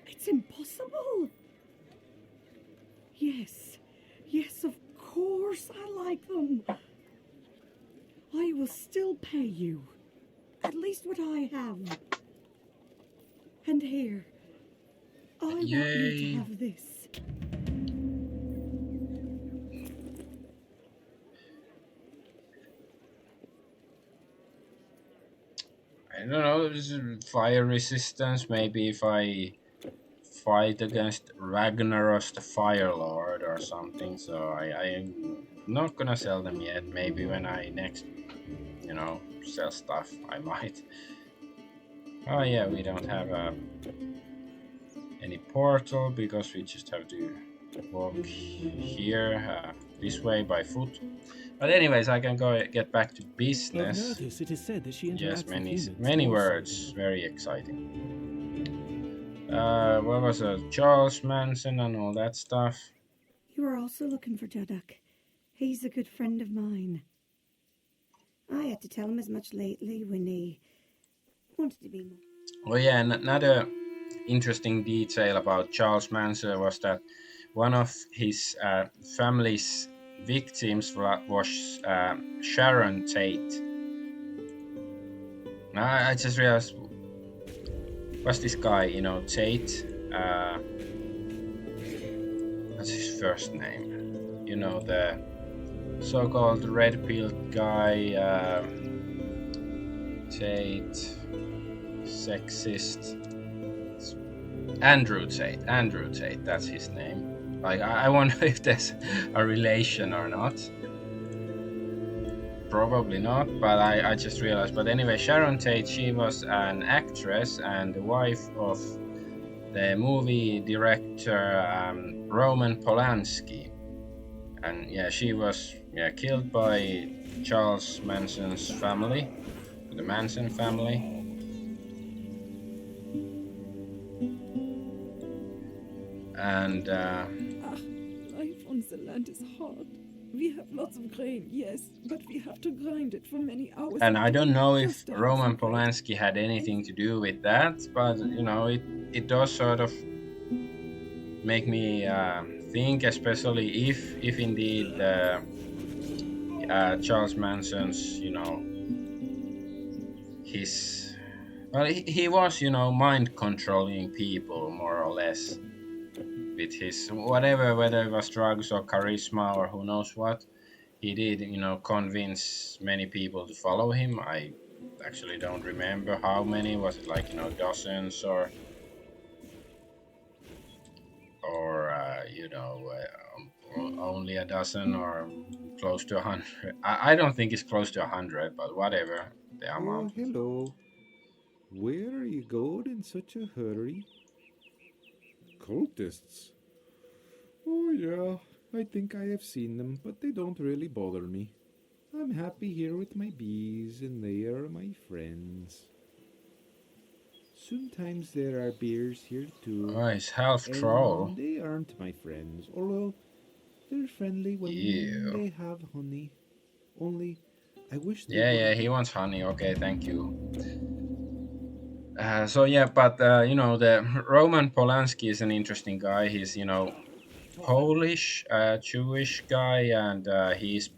It's impossible. Yes, of course I like them. I will still pay you. At least what I have. And here, I want you to have this. I don't know, fire resistance, maybe if I fight against Ragnaros the Fire Lord or something, so I'm not gonna sell them yet. Maybe when I next, sell stuff, I might. Oh yeah, we don't have any portal because we just have to walk here this way by foot. But anyways, I can go get back to business. Of notice, it is said that she Yes, interacts with humans many also. words, very exciting. What was it? Charles Manson and all that stuff. You are also looking for Jadok. He's a good friend of mine. I had to tell him as much lately when he wanted to be more. Oh yeah, another interesting detail about Charles Manson was that one of his family's victims was Sharon Tate. I just realized, what's this guy, Tate? What's his first name? The so-called red-pilled guy, Tate, sexist. Andrew Tate, that's his name. Like, I wonder if there's a relation or not. Probably not, but I just realized. But anyway, Sharon Tate, she was an actress and the wife of the movie director Roman Polanski. And yeah, she was killed by Charles Manson's family, the Manson family. And life on the land is hard. We have lots of grain, yes, but we have to grind it for many hours. And I don't know if just to have Roman some bread. Polanski had anything to do with that, but it does sort of make me think, especially if indeed Charles Manson's, he was, mind controlling people more or less with his whatever, whether it was drugs or charisma or who knows what. He did, convince many people to follow him. I actually don't remember how many. Was it like, dozens or only a dozen or close to 100? I don't think it's close to 100, but whatever the Oh, amount. hello. Where are you going in such a hurry? Cultists? Oh, yeah. I think I have seen them, but they don't really bother me. I'm happy here with my bees, and they are my friends. Sometimes there are bears here too. Oh, it's half and troll. they aren't my friends, although they're friendly when Ew. they have honey. Only, I wish they Yeah, wouldn't. he wants honey. Okay, thank you. So yeah, but the Roman Polanski is an interesting guy. He's Polish, Jewish guy, and he's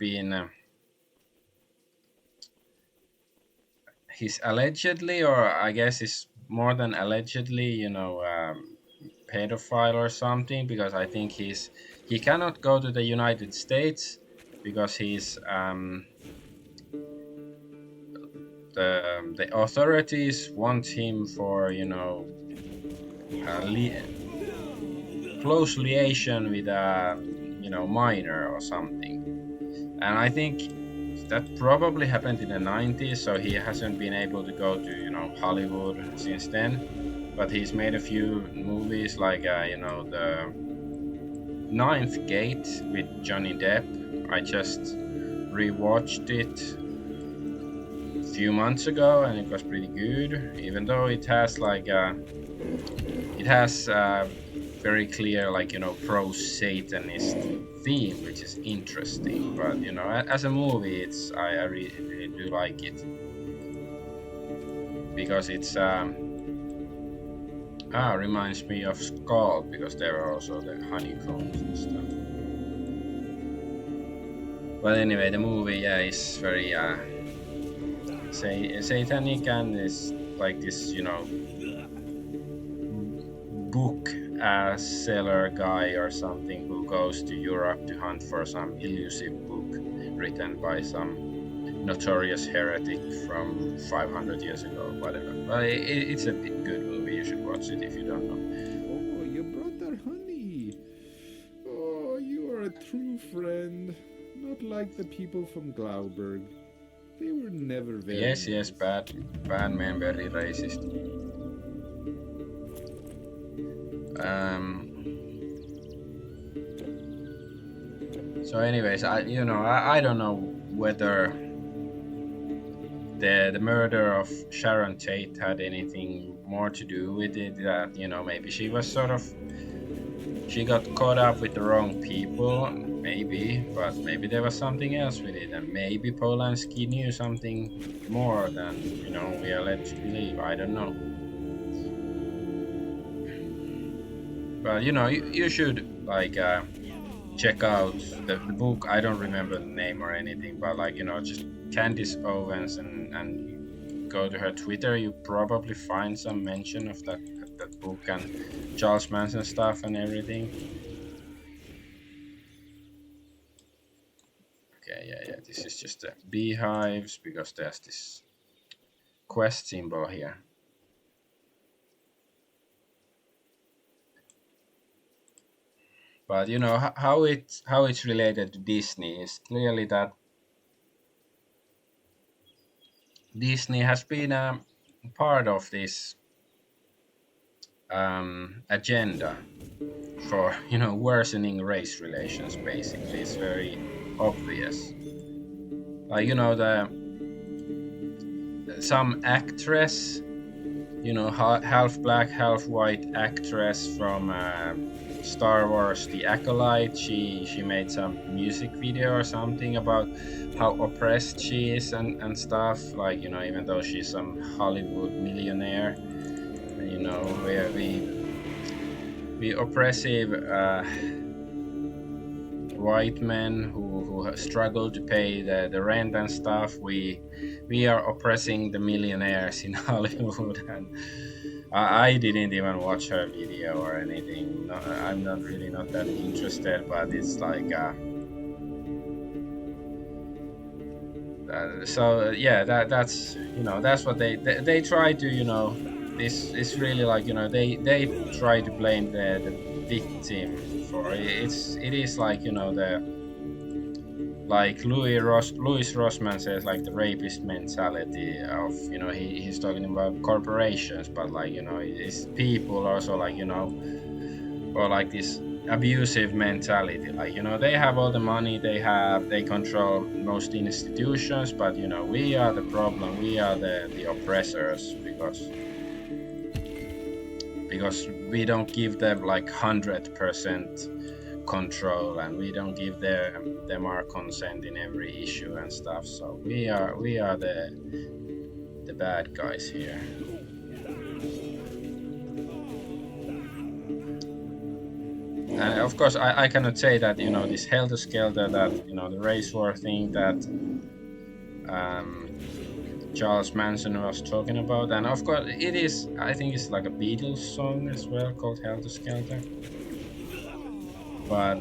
allegedly, or I guess it's more than allegedly, pedophile or something, because I think he cannot go to the United States because the authorities want him for close liaison with a minor or something, and I think that probably happened in the 90s, so he hasn't been able to go to Hollywood since then. But he's made a few movies like the Ninth Gate with Johnny Depp. I just rewatched it a few months ago, and it was pretty good. Even though it has very clear pro Satanist theme, which is interesting. But as a movie, I really do like it because it's reminds me of Skull, because there are also the honeycombs and stuff. But anyway, the movie is very satanic, and is like this book seller guy or something who goes to Europe to hunt for some elusive book written by some notorious heretic from 500 years ago, whatever. But it's a good movie. You should watch it if you don't know. Oh, you brought their honey. Oh, you are a true friend. Not like the people from Glauberg. They were never very Yes, nice. bad man, very racist. So anyways, I don't know whether the murder of Sharon Tate had anything more to do with it. That maybe she was she got caught up with the wrong people, maybe, but maybe there was something else with it, and maybe Polanski knew something more than we are led to believe. I don't know. But you should check out the book. I don't remember the name or anything, but just Candice Owens, and go to her Twitter. You probably find some mention of that book and Charles Manson stuff and everything. Okay, yeah. This is just the beehives because there's this quest symbol here. But how it's related to Disney is clearly that Disney has been a part of this agenda for worsening race relations. Basically, it's very obvious. Some actress, half black, half white actress from Star Wars The Acolyte, she made some music video or something about how oppressed she is and stuff, even though she's some Hollywood millionaire, where we oppressive white men who struggle to pay the rent and stuff, we are oppressing the millionaires in Hollywood. And I didn't even watch her video or anything. No, I'm not that interested, but it's that's what they try to this is really they try to blame the victim for it. It is the Louis Rossman says, the rapist mentality of he's talking about corporations, but it's people also or this abusive mentality, they have all the money, they control most institutions, but we are the problem, we are the oppressors, because we don't give them 100% control, and we don't give them our consent in every issue and stuff. So we are the bad guys here. and of course, I cannot say that this Helter Skelter, that the race war thing that um, Charles Manson was talking about, and of course it is. I think it's like a Beatles song as well called Helter Skelter. But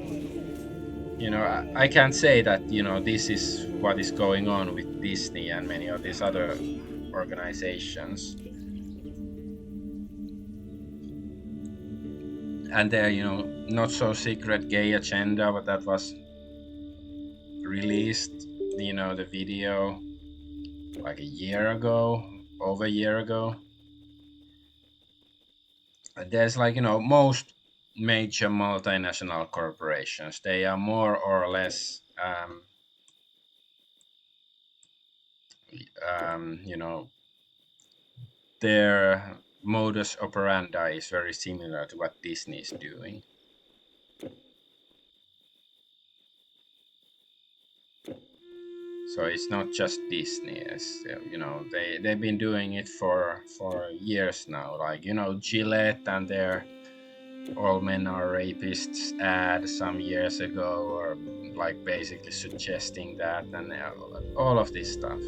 I can't say that this is what is going on with Disney and many of these other organizations, and their not so secret gay agenda, but that was released, the video like a year ago, over a year ago. There's like most major multinational corporations, they are more or less their modus operandi is very similar to what Disney is doing. So it's not just Disney. They've been doing it for years now. Like Gillette and their "All Men Are Rapists" ad some years ago, or like basically suggesting that, and all of this stuff.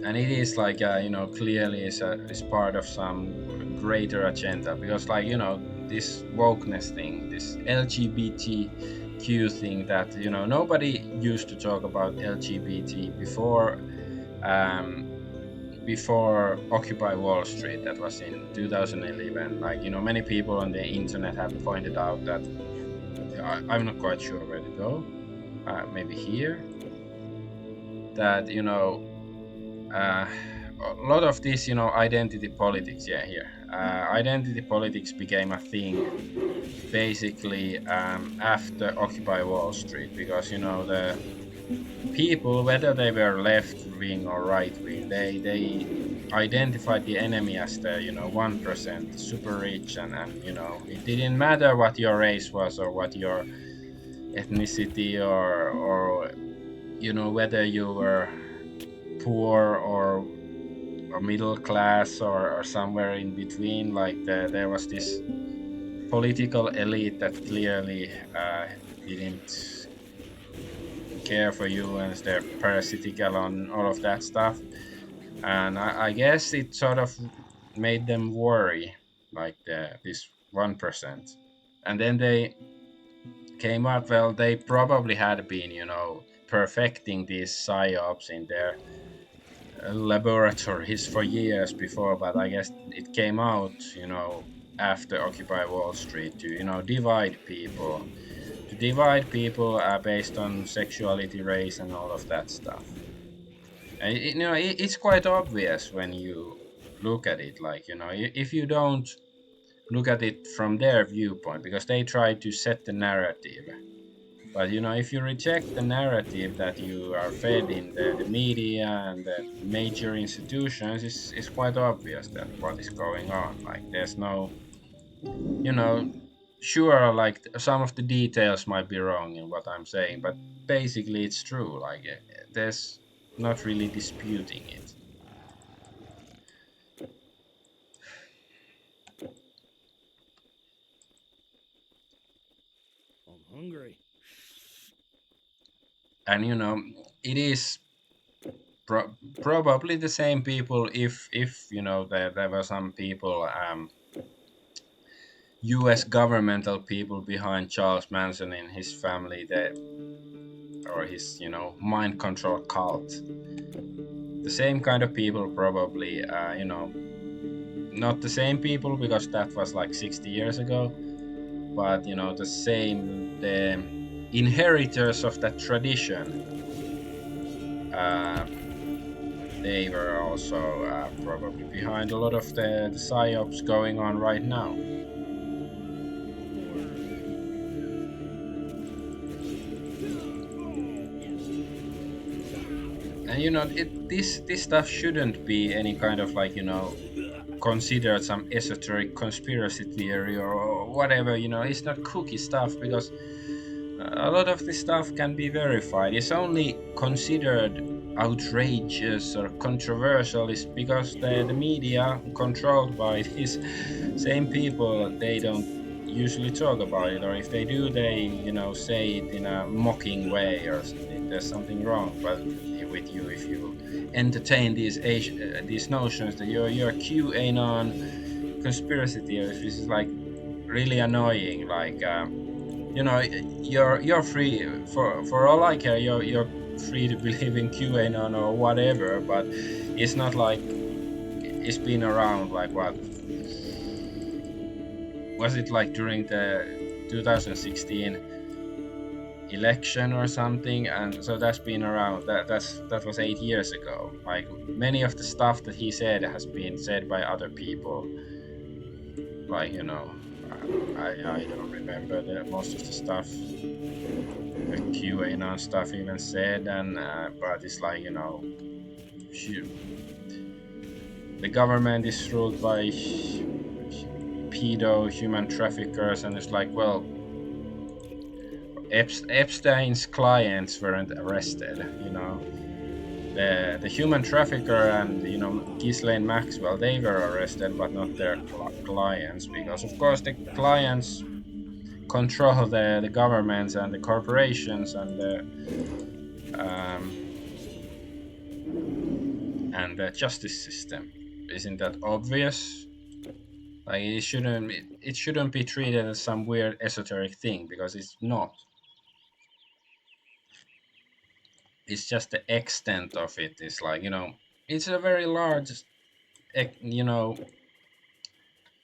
And it is like clearly is part of some greater agenda, because this wokeness thing, this LGBTQ thing, that nobody used to talk about LGBT before Occupy Wall Street. That was in 2011. Like many people on the internet have pointed out that I'm not quite sure where to go. Maybe here. That a lot of this, identity politics. Yeah, here. Identity politics became a thing basically after Occupy Wall Street, because the people, whether they were left wing or right wing, they identified the enemy as the 1%, super rich, and it didn't matter what your race was or what your ethnicity or whether you were poor or middle class or somewhere in between. Like there was this political elite that clearly didn't care for you, and they're parasitical on all of that stuff. And I guess it sort of made them worry, like this 1%. And then they came up, well, they probably had been perfecting these psyops in their laboratories for years before, but I guess it came out after Occupy Wall Street to divide people, based on sexuality, race, and all of that stuff. And it's quite obvious when you look at it. Like if you don't look at it from their viewpoint, because they try to set the narrative. But if you reject the narrative that you are fed in the media and the major institutions, it's quite obvious that what is going on. Like there's no, sure, like some of the details might be wrong in what I'm saying, but basically it's true. Like there's not really disputing it. I'm hungry. And it is probably the same people. If there were some people, U.S. governmental people behind Charles Manson and his family, or his mind control cult. The same kind of people, probably. Not the same people, because that was like 60 years ago, but the inheritors of that tradition. They were also probably behind a lot of the psyops going on right now. And this stuff shouldn't be any kind of considered some esoteric conspiracy theory or whatever. It's not cookie stuff, because a lot of this stuff can be verified. It's only considered outrageous or controversial is because the media controlled by these same people, they don't usually talk about it, or if they do, they say it in a mocking way, or there's something wrong with you if you entertain these notions that you're QAnon conspiracy theories, which is like really annoying. Like you're free, for all I care, you're free to believe in QAnon or whatever, but it's not like it's been around like what was it, like during the 2016 election or something, and so that's been around. That was 8 years ago. Like many of the stuff that he said has been said by other people. Like I don't remember most of the stuff the QAnon stuff even said, and but it's like the government is ruled by pedo human traffickers, and it's like, well, Epstein's clients weren't arrested. The human trafficker and Ghislaine Maxwell, they were arrested, but not their clients, because of course the clients control the governments and the corporations and the justice system. Isn't that obvious? Like it shouldn't be treated as some weird esoteric thing, because it's not. It's just the extent of it is like, it's a very large, it's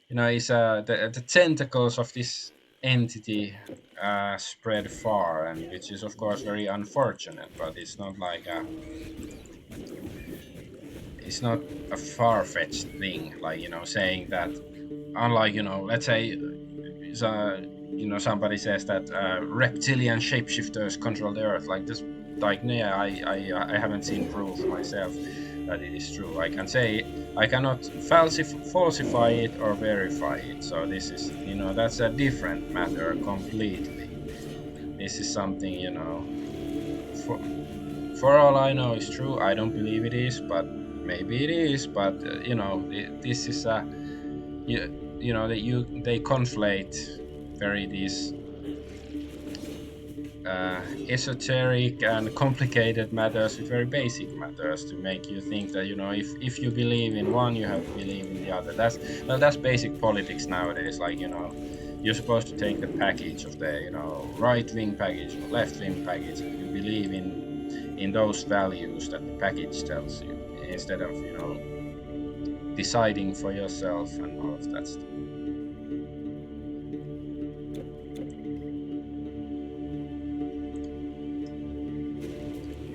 the tentacles of this entity spread far, and which is of course very unfortunate, but it's not like it's not a far-fetched thing, like saying that, unlike let's say somebody says that reptilian shapeshifters control the earth, like this, like yeah, I haven't seen proof myself that it is true. I can say I cannot falsify it or verify it, so this is that's a different matter completely. This is something for all I know is true. I don't believe it is, but maybe it is. But this is a that they conflate very these esoteric and complicated matters with very basic matters to make you think that if you believe in one, you have to believe in the other. That's basic politics nowadays. Like you're supposed to take the package of the right-wing package or left-wing package, and you believe in those values that the package tells you, instead of deciding for yourself and all of that stuff.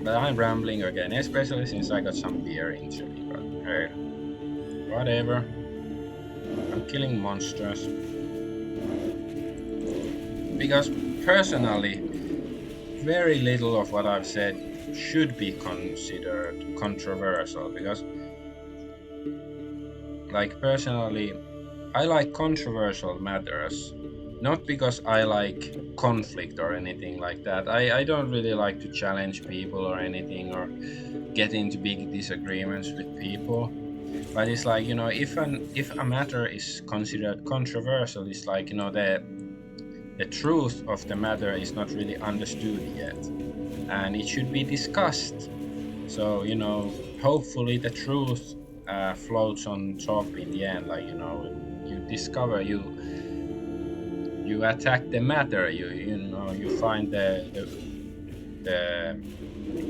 But I'm rambling again, especially since I got some beer into me. But hey, whatever. I'm killing monsters. Because personally, very little of what I've said should be considered controversial. Because, like, personally, I like controversial matters. Not because I like conflict or anything like that. I don't really like to challenge people or anything, or get into big disagreements with people. But it's like, if a matter is considered controversial, it's like, the truth of the matter is not really understood yet, and it should be discussed. So hopefully the truth floats on top in the end. Like you discover, you attack the matter, you find the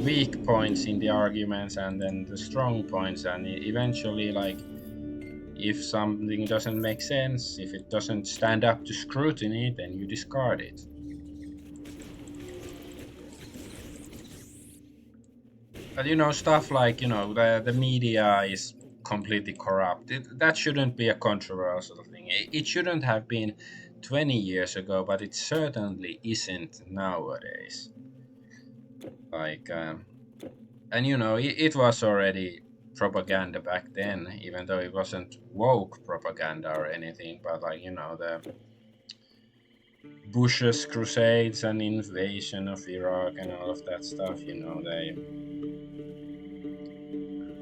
weak points in the arguments, and then the strong points, and eventually, like, if something doesn't make sense, if it doesn't stand up to scrutiny, then you discard it. But stuff like the media is completely corrupt. That shouldn't be a controversial thing. It shouldn't have been 20 years ago, but it certainly isn't nowadays. Like, and it was already propaganda back then, even though it wasn't woke propaganda or anything. But like, Bush's crusades and invasion of Iraq and all of that stuff.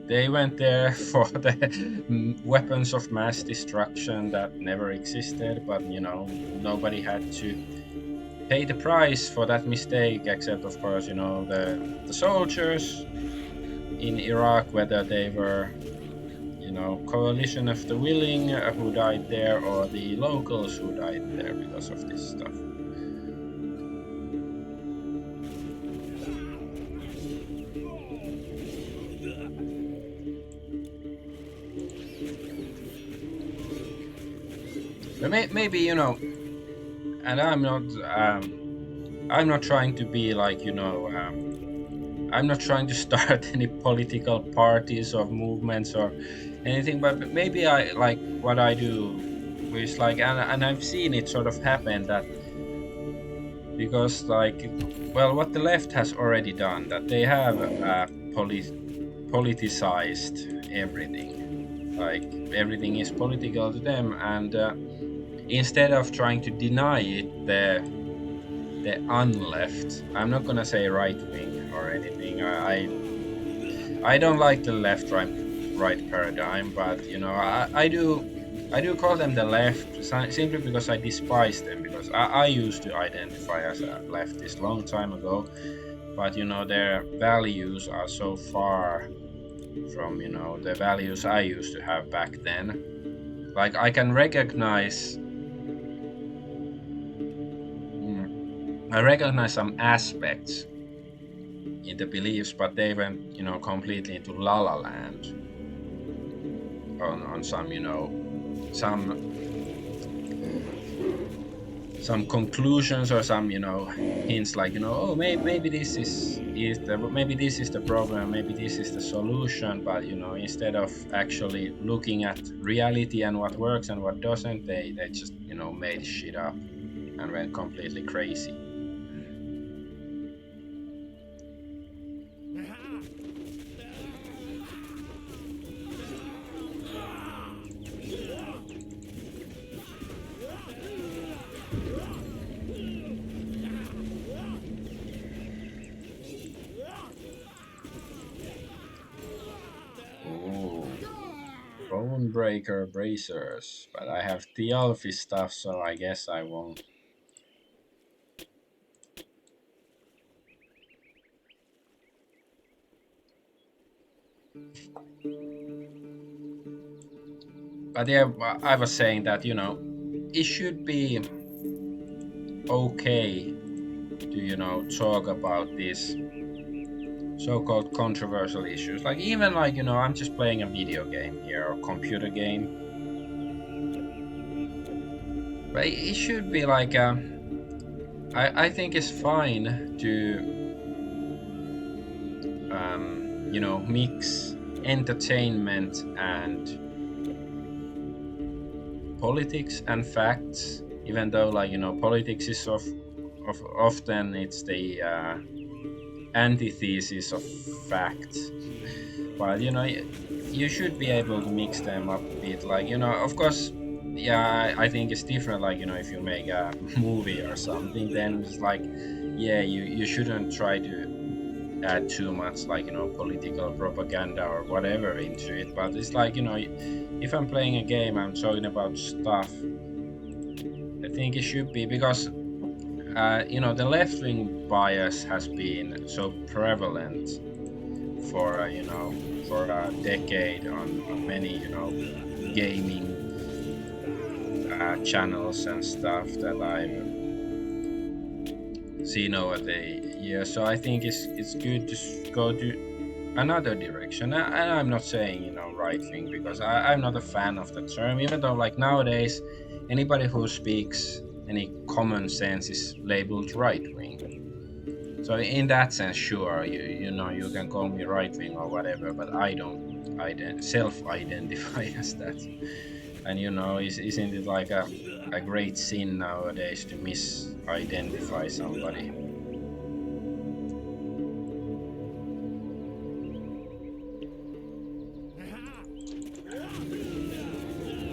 They went there for the weapons of mass destruction that never existed, but nobody had to pay the price for that mistake, except of course the soldiers in Iraq, whether they were coalition of the willing who died there, or the locals who died there because of this stuff. But maybe and I'm not trying to be like I'm not trying to start any political parties or movements or anything, but maybe I like what I do is like, and I've seen it sort of happen, that because like, well, what the left has already done, that they have politicized everything, like everything is political to them, and instead of trying to deny it, the unleft, I'm not gonna say right wing or anything, I don't like the left right paradigm, but I do call them the left simply because I despise them, because I used to identify as a leftist long time ago, but their values are so far from the values I used to have back then. Like I can recognize some aspects in the beliefs, but they went completely into la la land on some some conclusions or some hints, like oh, maybe this is the problem, maybe this is the solution, but instead of actually looking at reality and what works and what doesn't, they just made shit up and went completely crazy. Bonebreaker bracers, but I have Thialfi stuff, so I guess I won't. But yeah, I was saying that it should be okay to talk about these so-called controversial issues, like even like I'm just playing a video game here or computer game, but it should be like I think it's fine to mix entertainment and politics and facts, even though like politics is often it's the antithesis of facts, but you should be able to mix them up a bit, like of course, yeah, I think it's different, like if you make a movie or something, then it's like, yeah, you shouldn't try to add too much like political propaganda or whatever into it, but it's like if I'm playing a game, I'm talking about stuff, I think it should be, because the left-wing bias has been so prevalent for for a decade on many gaming channels and stuff that I've seen over the years. So I think it's good to go to another direction. And I'm not saying right wing, because I'm not a fan of the term, even though like nowadays anybody who speaks any common sense is labeled right wing. So in that sense, sure, you can call me right wing or whatever, but I don't self-identify as that. And isn't it like a great sin nowadays to misidentify somebody?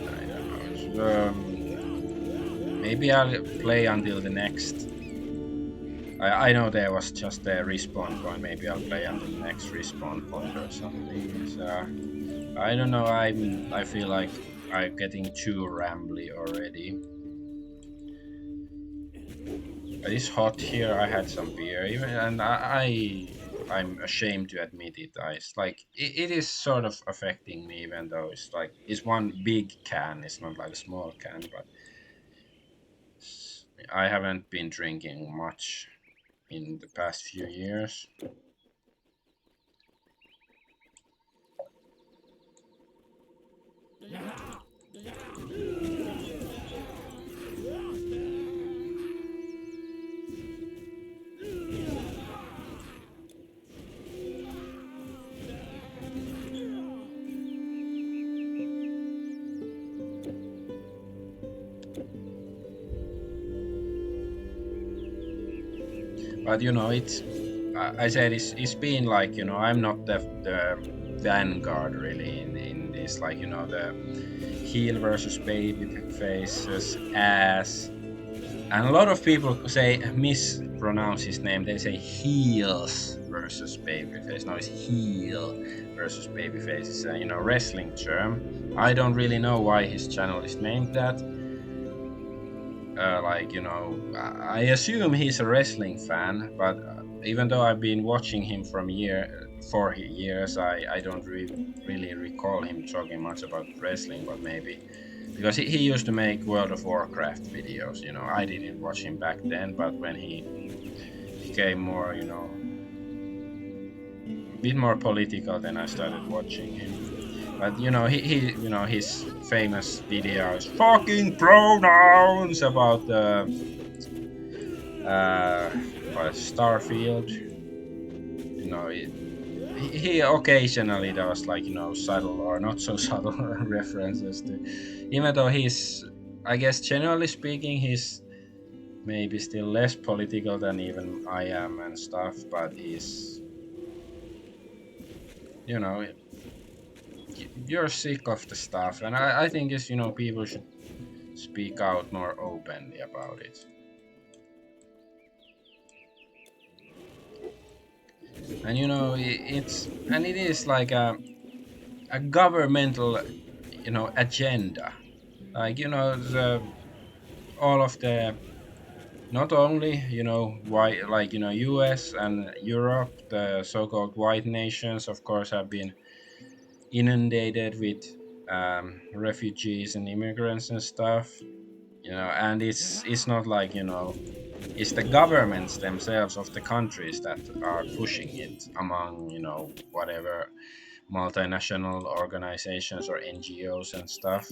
I don't know. maybe I'll play until the next. I know there was just a respawn point. Maybe I'll play until the next respawn point or something. So, I don't know. I feel like I'm getting too rambly already. It's hot here. I had some beer, even, and I'm ashamed to admit it. It's like it is sort of affecting me, even though it's like it's one big can. It's not like a small can, but I haven't been drinking much in the past few years. But you know, I said it's been like, you know, I'm not the vanguard really in this, like, you know, the heel versus baby faces ass, and a lot of people say mispronounce his name. They say heels versus babyface. No, it's heel versus babyface. It's a, you know, wrestling term. I don't really know why his channel is named that. Like, you know, I assume he's a wrestling fan, but even though I've been watching him for years, I don't really recall him talking much about wrestling. But maybe because he used to make World of Warcraft videos, you know. I didn't watch him back then, but when he became more, you know, a bit more political, then I started watching him. But you know, he you know, his famous videos, fucking pronouns, about the Starfield. You know, he occasionally does, like, you know, subtle or not so subtle references to, even though he's, I guess, generally speaking, he's maybe still less political than even I am and stuff, but he's, you know, you're sick of the stuff, and I think it's, you know, people should speak out more openly about it. And you know, it is like a governmental, you know, agenda. Like, you know, all of the, not only, you know, white, like, you know, US and Europe, the so-called white nations, of course, have been inundated with refugees and immigrants and stuff, you know. And it's not like, you know, it's the governments themselves of the countries that are pushing it, among, you know, whatever multinational organizations or NGOs and stuff.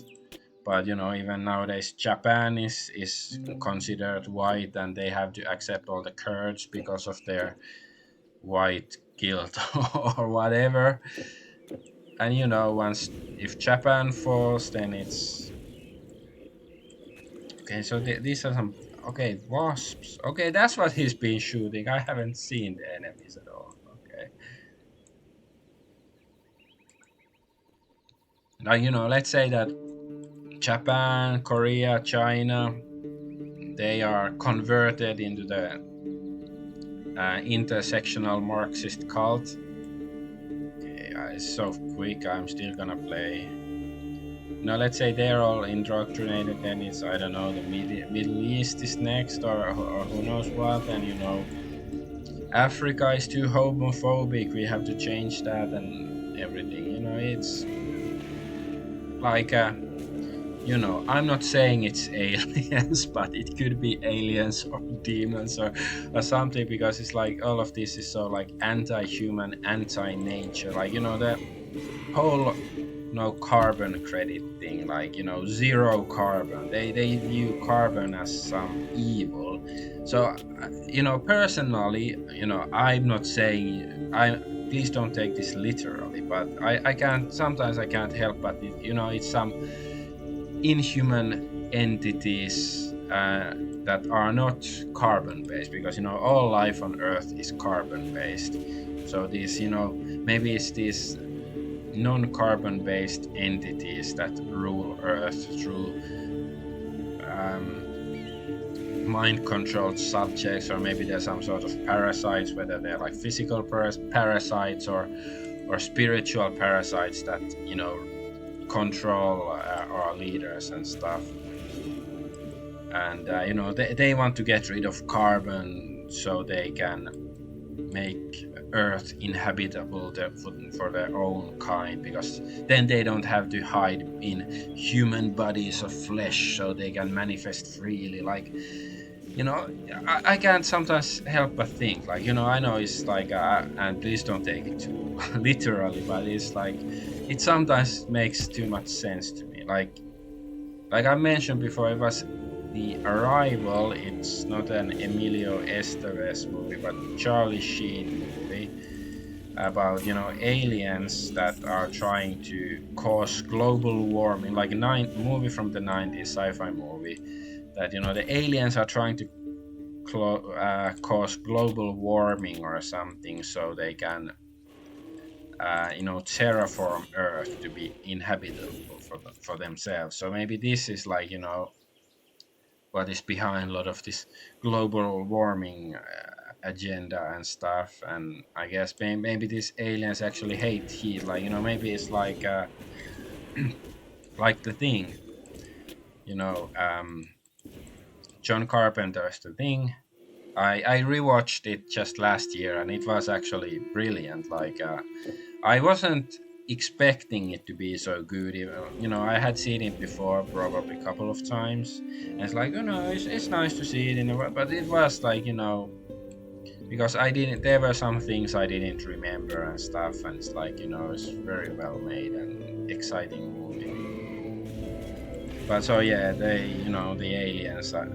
But you know, even nowadays, Japan is considered white, and they have to accept all the Kurds because of their white guilt or whatever. And you know, once, if Japan falls, then it's okay. So these are some, okay, wasps. Okay, that's what he's been shooting. I haven't seen the enemies at all. Okay. Now, you know, let's say that Japan, Korea, China, they are converted into the intersectional Marxist cult. Okay, it's so quick. I'm still gonna play. Now, let's say they're all indoctrinated, then it's, I don't know, the Middle East is next, or who knows what. And you know, Africa is too homophobic. We have to change that and everything. You know, it's like you know, I'm not saying it's aliens, but it could be aliens or demons or something, because it's like all of this is so like anti-human, anti-nature. Like, you know, the whole, you know, carbon credit thing, like, you know, zero carbon. They view carbon as some evil. So, you know, personally, you know, I'm not saying, please don't take this literally, but I can't, sometimes I can't help but you know, it's some inhuman entities that are not carbon based, because you know, all life on Earth is carbon based. So these, you know, maybe it's these non-carbon based entities that rule Earth through mind-controlled subjects, or maybe they're some sort of parasites, whether they're like physical parasites or spiritual parasites that control our leaders and stuff. And they want to get rid of carbon so they can make Earth inhabitable for their own kind, because then they don't have to hide in human bodies of flesh, so they can manifest freely. Like, I can't sometimes help but think, like, I know it's like, and please don't take it too literally, but it's like, it sometimes makes too much sense to me. Like I mentioned before, it was The Arrival. It's not an Emilio Estevez movie, but Charlie Sheen movie about aliens that are trying to cause global warming, like a movie from the 90s, sci-fi movie, that the aliens are trying to cause global warming or something, so they can terraform Earth to be inhabitable for themselves. So maybe this is like what is behind a lot of this global warming agenda and stuff. And I guess maybe these aliens actually hate heat, like maybe it's like like The Thing, John Carpenter's The Thing. I rewatched it just last year, and it was actually brilliant. Like I wasn't expecting it to be so good. I had seen it before, probably a couple of times, and it's like, it's nice to see it in a way, but it was like, because there were some things I didn't remember and stuff, and it's like, it's very well made and exciting movie. But so yeah, the aliens are,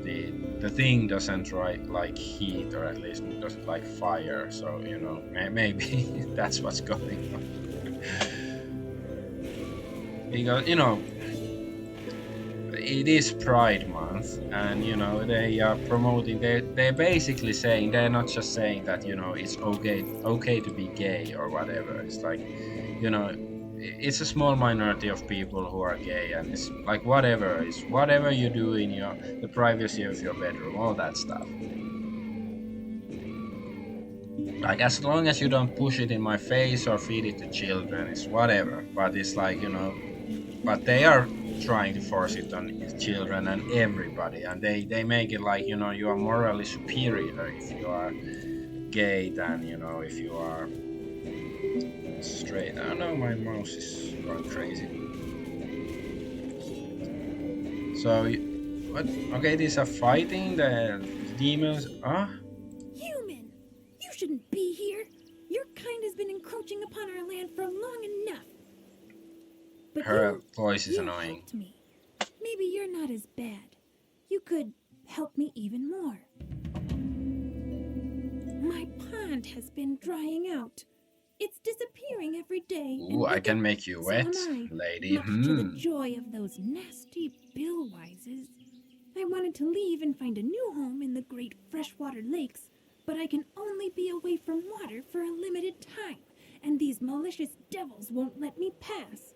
the Thing doesn't like heat, or at least it doesn't like fire, so maybe that's what's going on. Because it is Pride Month, and they are promoting, they're basically saying, they're not just saying that it's okay to be gay or whatever. It's like it's a small minority of people who are gay, and it's like whatever you do in the privacy of your bedroom, all that stuff. Like, as long as you don't push it in my face or feed it to children, it's whatever. But it's like, but they are trying to force it on children and everybody, and they make it like, you are morally superior if you are gay than, if you are straight. I know my mouse is going crazy. So, what? Okay, these are fighting the demons. Human! You shouldn't be here. Your kind has been encroaching upon our land for long enough. But her voice is annoying. Helped me. Maybe you're not as bad. You could help me even more. My pond has been drying out. It's disappearing every day. Ooh, I can make you wet, lady. Much to the joy of those nasty billwises. I wanted to leave and find a new home in the great freshwater lakes, but I can only be away from water for a limited time, and these malicious devils won't let me pass.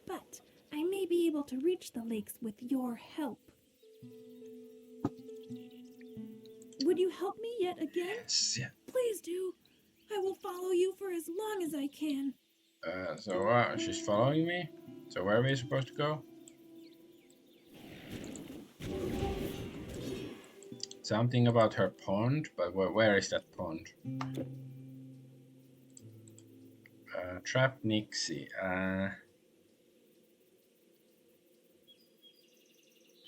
But I may be able to reach the lakes with your help. Would you help me yet again? Yes. Please do. I will follow you for as long as I can. So she's following me? So where are we supposed to go? Something about her pond, but where is that pond? Trap Nixie.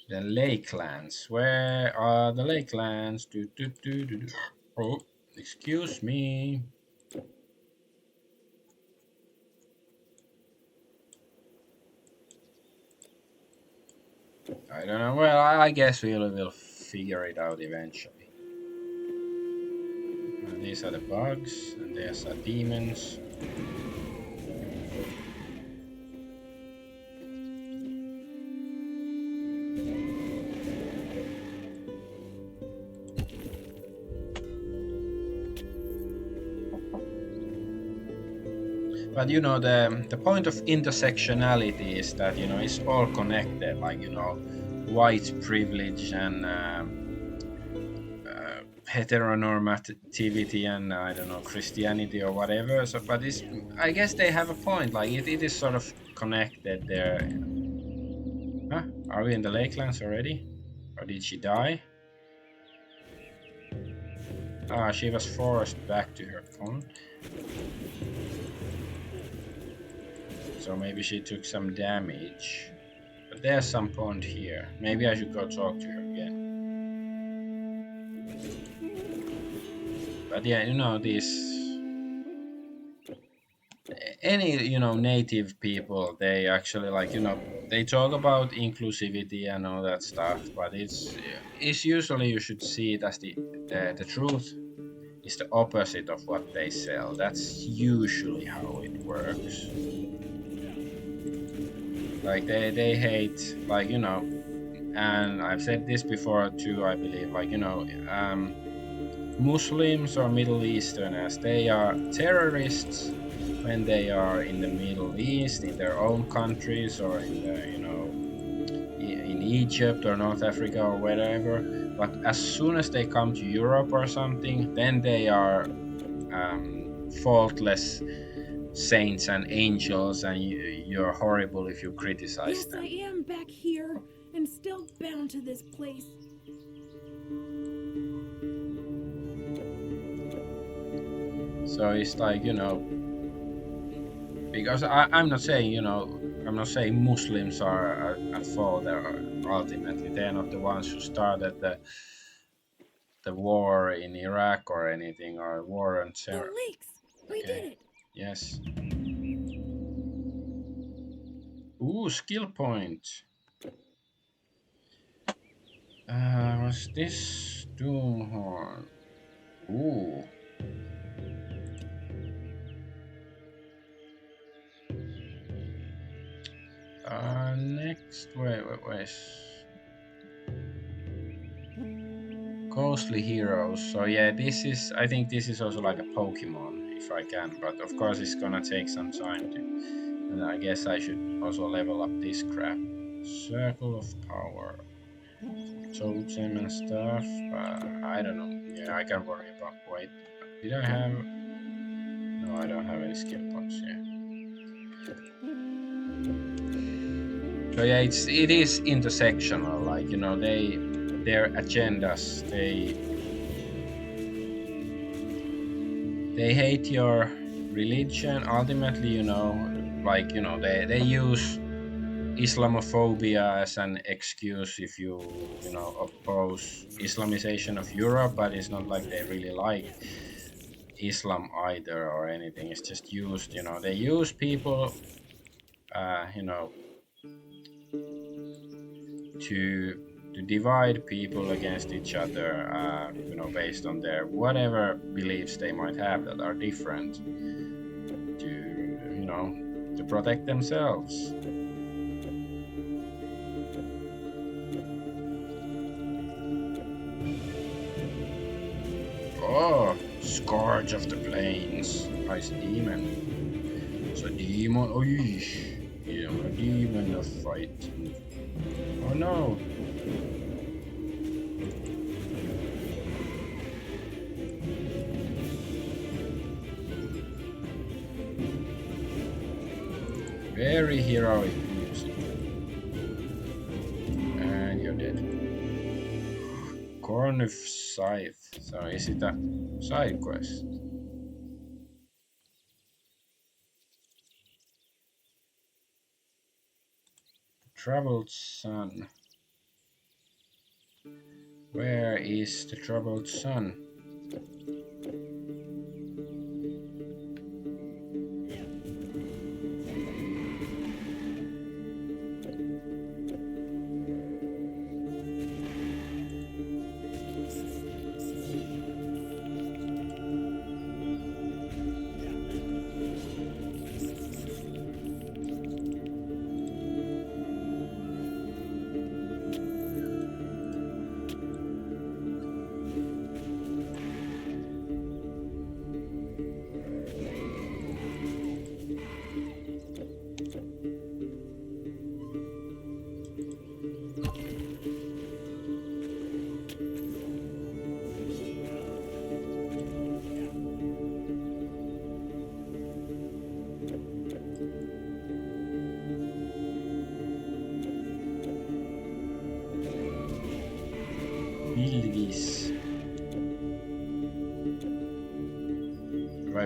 The Lakelands. Where are the Lakelands? Oh, excuse me. I don't know. Well, I guess we'll figure it out eventually. These are the bugs, and there's the demons. But the point of intersectionality is that it's all connected. Like white privilege and heteronormativity and I don't know Christianity or whatever. So, but it's I guess they have a point. Like it is sort of connected there. Huh? Are we in the Lakelands already, or did she die? Ah, she was forced back to her pond. So maybe she took some damage. But there's some pond here. Maybe I should go talk to her again. But yeah, you know, any, you know, native people, they actually like, you know, they talk about inclusivity and all that stuff, but it's usually you should see it as the truth is the opposite of what they sell. That's usually how it works. Like they hate, like, you know, and I've said this before too, I believe, like, you know, Muslims or Middle Easterners, they are terrorists when they are in the Middle East, in their own countries, or in the, you know, in Egypt or North Africa or wherever. But as soon as they come to Europe or something, then they are faultless saints and angels, and you're horrible if you criticize Yes, them. I am back here and still bound to this place. So it's like, you know, because I'm not saying, you know, I'm not saying Muslims are at fault. Ultimately, they're not the ones who started the war in Iraq or anything, or war on terror. The lakes! We did it! Yes. Ooh, skill point. Was this Doomhorn? Ooh. Next, wait. Ghostly Heroes. So yeah, I think this is also like a Pokemon, if I can. But of course it's gonna take some time to. And I guess I should also level up this crap. Circle of Power. Totem and stuff. I don't know. Yeah, I can worry about. Wait. Did I have... No, I don't have any skill points here. So yeah, it is intersectional, like, you know, their agendas, they hate your religion ultimately, you know, like, you know, they use Islamophobia as an excuse if you know, oppose Islamization of Europe, but it's not like they really like Islam either or anything. It's just used, you know, they use people, you know, to divide people against each other, you know, based on their whatever beliefs they might have that are different, to, you know, to protect themselves. Oh, Scourge of the Plains, Ice Demon. So demon, oh, yeah, a demon to fight. Oh no! Very heroic music. And you're dead. Cornif Scythe. So is it a side quest? Troubled Sun. Where is the Troubled Sun?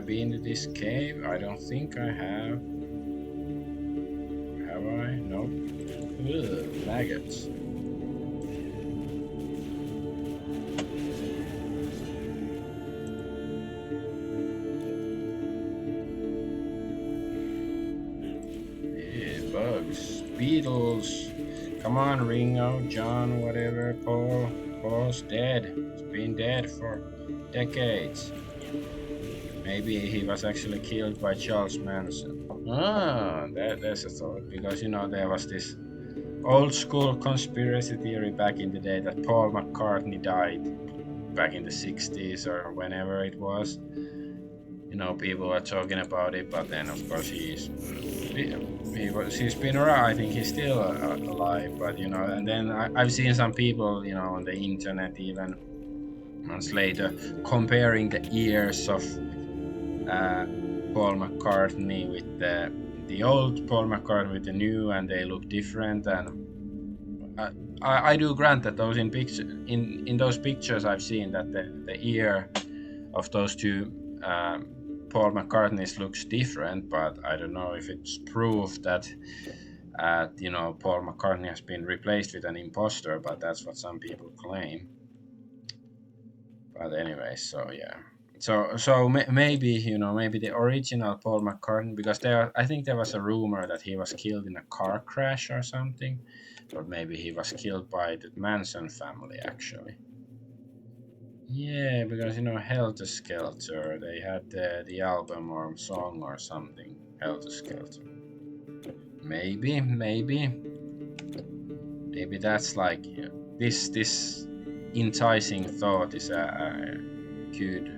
I been to this cave? I don't think I have. Have I? Nope. Ugh, maggots. Bugs, beetles. Come on, Ringo, John, whatever, Paul. Paul's dead. He's been dead for decades. Maybe he was actually killed by Charles Manson. Ah, there's a thought. Because, you know, there was this old school conspiracy theory back in the day that Paul McCartney died back in the 60s or whenever it was. You know, people were talking about it, but then of course he's been around. I think he's still alive, but you know, and then I've seen some people, you know, on the internet even months later comparing the ears of Paul McCartney with the old Paul McCartney with the new, and they look different. And I do grant that those in those pictures I've seen that the ear of those two Paul McCartney's looks different, but I don't know if it's proof that you know, Paul McCartney has been replaced with an imposter, but that's what some people claim. But anyway, so yeah, so maybe, you know, maybe the original Paul McCartney, because I think there was a rumor that he was killed in a car crash or something, but maybe he was killed by the Manson family actually. Yeah, because, you know, Helter Skelter, they had the album or song or something, Helter Skelter. Maybe that's like, you know, this enticing thought is a good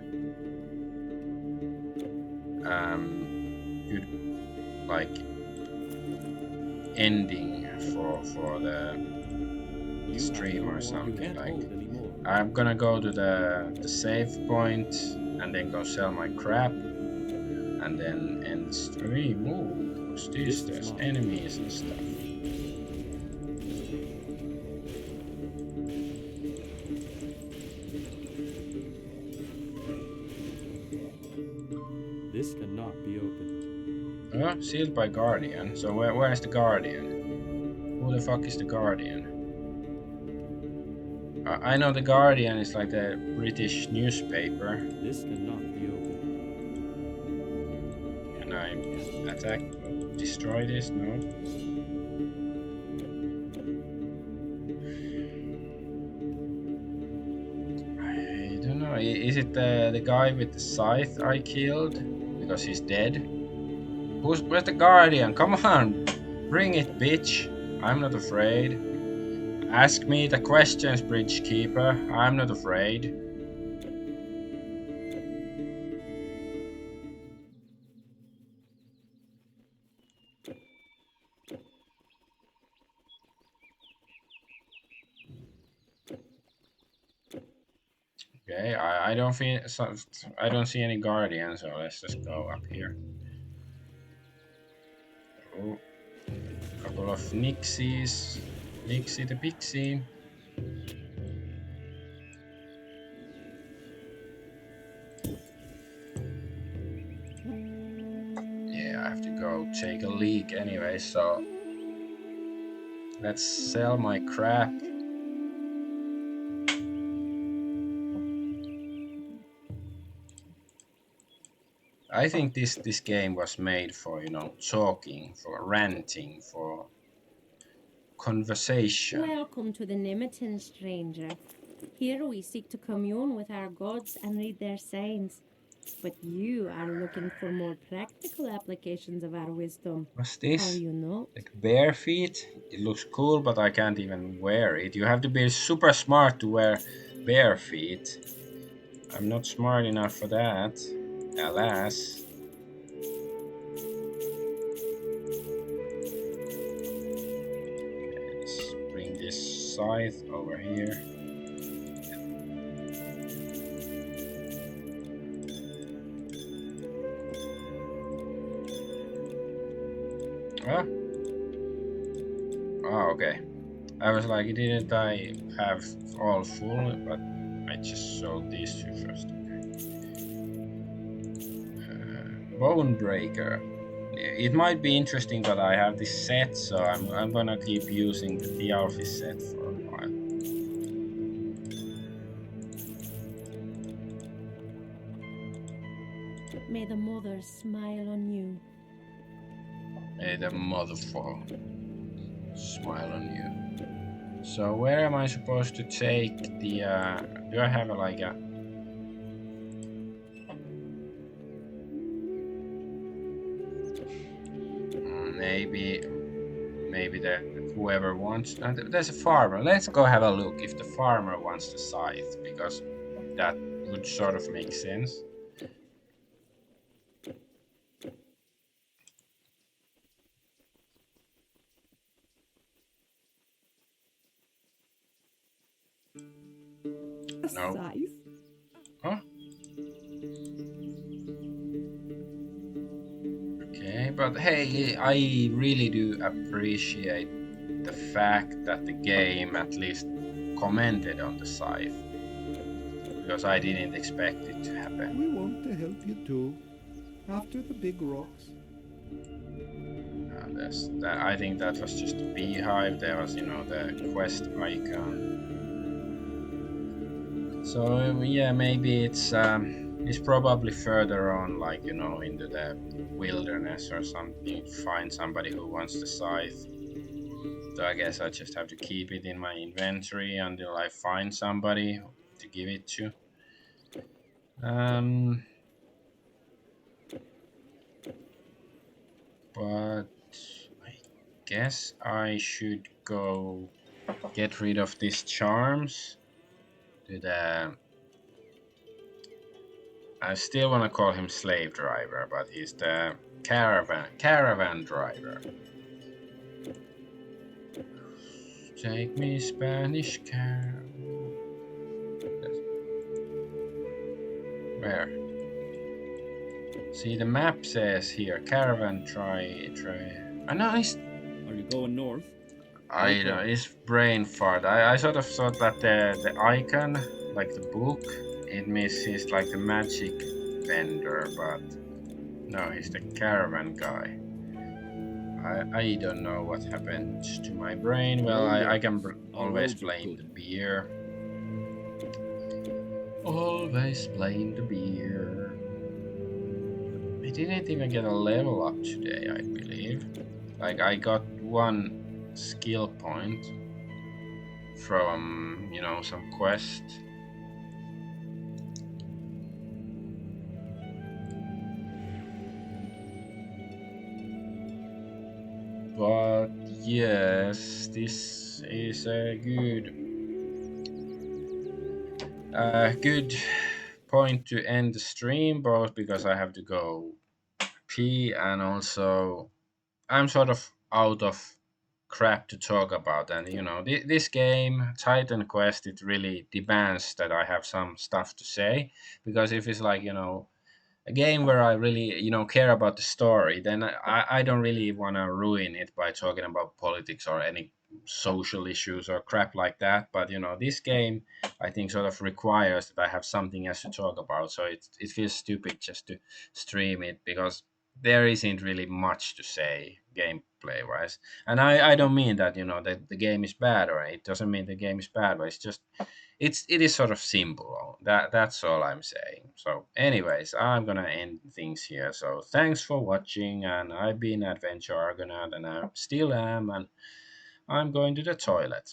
like ending for the stream or something. Like, I'm gonna go to the save point and then go sell my crap and then end the stream. Ooh, what's this? There's enemies and stuff. This cannot be opened. Oh, sealed by Guardian. So where's the Guardian? Who the fuck is the Guardian? I know the Guardian is like a British newspaper. This cannot be opened. Can I attack, destroy this? No. I don't know. Is it the guy with the scythe I killed? Because he's dead? Where's the Guardian? Come on! Bring it, bitch! I'm not afraid. Ask me the questions, Bridge Keeper. I'm not afraid. Okay, I don't feel I don't see any Guardians, so let's just go up here. Oh, a couple of Nixies. Nixie the Pixie. Yeah, I have to go take a leak anyway, so let's sell my crap. I think this game was made for, you know, talking, for ranting, for conversation. Welcome to the Nemeton, stranger. Here we seek to commune with our gods and read their signs. But you are looking for more practical applications of our wisdom. What's this? How you know? Like bare feet? It looks cool, but I can't even wear it. You have to be super smart to wear bare feet. I'm not smart enough for that, alas. Scythe over here. Ah. Oh, okay. I was like, didn't I have all full? But I just sold these two first. Okay. Bone Breaker. It might be interesting, but I have this set, so I'm gonna keep using the Thealphys set for a while. May the mother smile on you. May the motherfucker smile on you. So where am I supposed to take the? Do I have like a? Maybe whoever wants. There's a farmer. Let's go have a look if the farmer wants the scythe, because that would sort of make sense. No. Scythe? Huh? Okay, but hey, I really do appreciate the fact that the game at least commented on the scythe, because I didn't expect it to happen. We want to help you too. After the big rocks. I think that was just a beehive. There was, the quest icon. So yeah, maybe it's probably further on, like into the wilderness or something. Find somebody who wants the scythe. So I guess I just have to keep it in my inventory until I find somebody to give it to. But I guess I should go get rid of these charms. I still want to call him slave driver, but he's the caravan driver. Take me Spanish car. Where? See, the map says here caravan try. I know he's. Are you going north? I know it's brain fart. I sort of thought that the icon, like the book, it misses like the magic vendor, but no, he's the caravan guy. I don't know what happened to my brain. Well, I can always blame the beer. Always blame the beer. I didn't even get a level up today, I believe. Like, I got one skill point from, some quest. But yes, this is a good point to end the stream, both because I have to go pee and also I'm sort of out of crap to talk about. And this game, Titan Quest, it really demands that I have some stuff to say, because if it's like a game where I really care about the story, then I don't really want to ruin it by talking about politics or any social issues or crap like that. But this game, I think, sort of requires that I have something else to talk about, so it feels stupid just to stream it, because there isn't really much to say gameplay wise. And I don't mean that that the game is bad, or it doesn't mean the game is bad, but it's just it is sort of simple. That's all I'm saying. So anyways, I'm gonna end things here. So thanks for watching, and I've been Adventure Argonaut, and I still am, and I'm going to the toilet.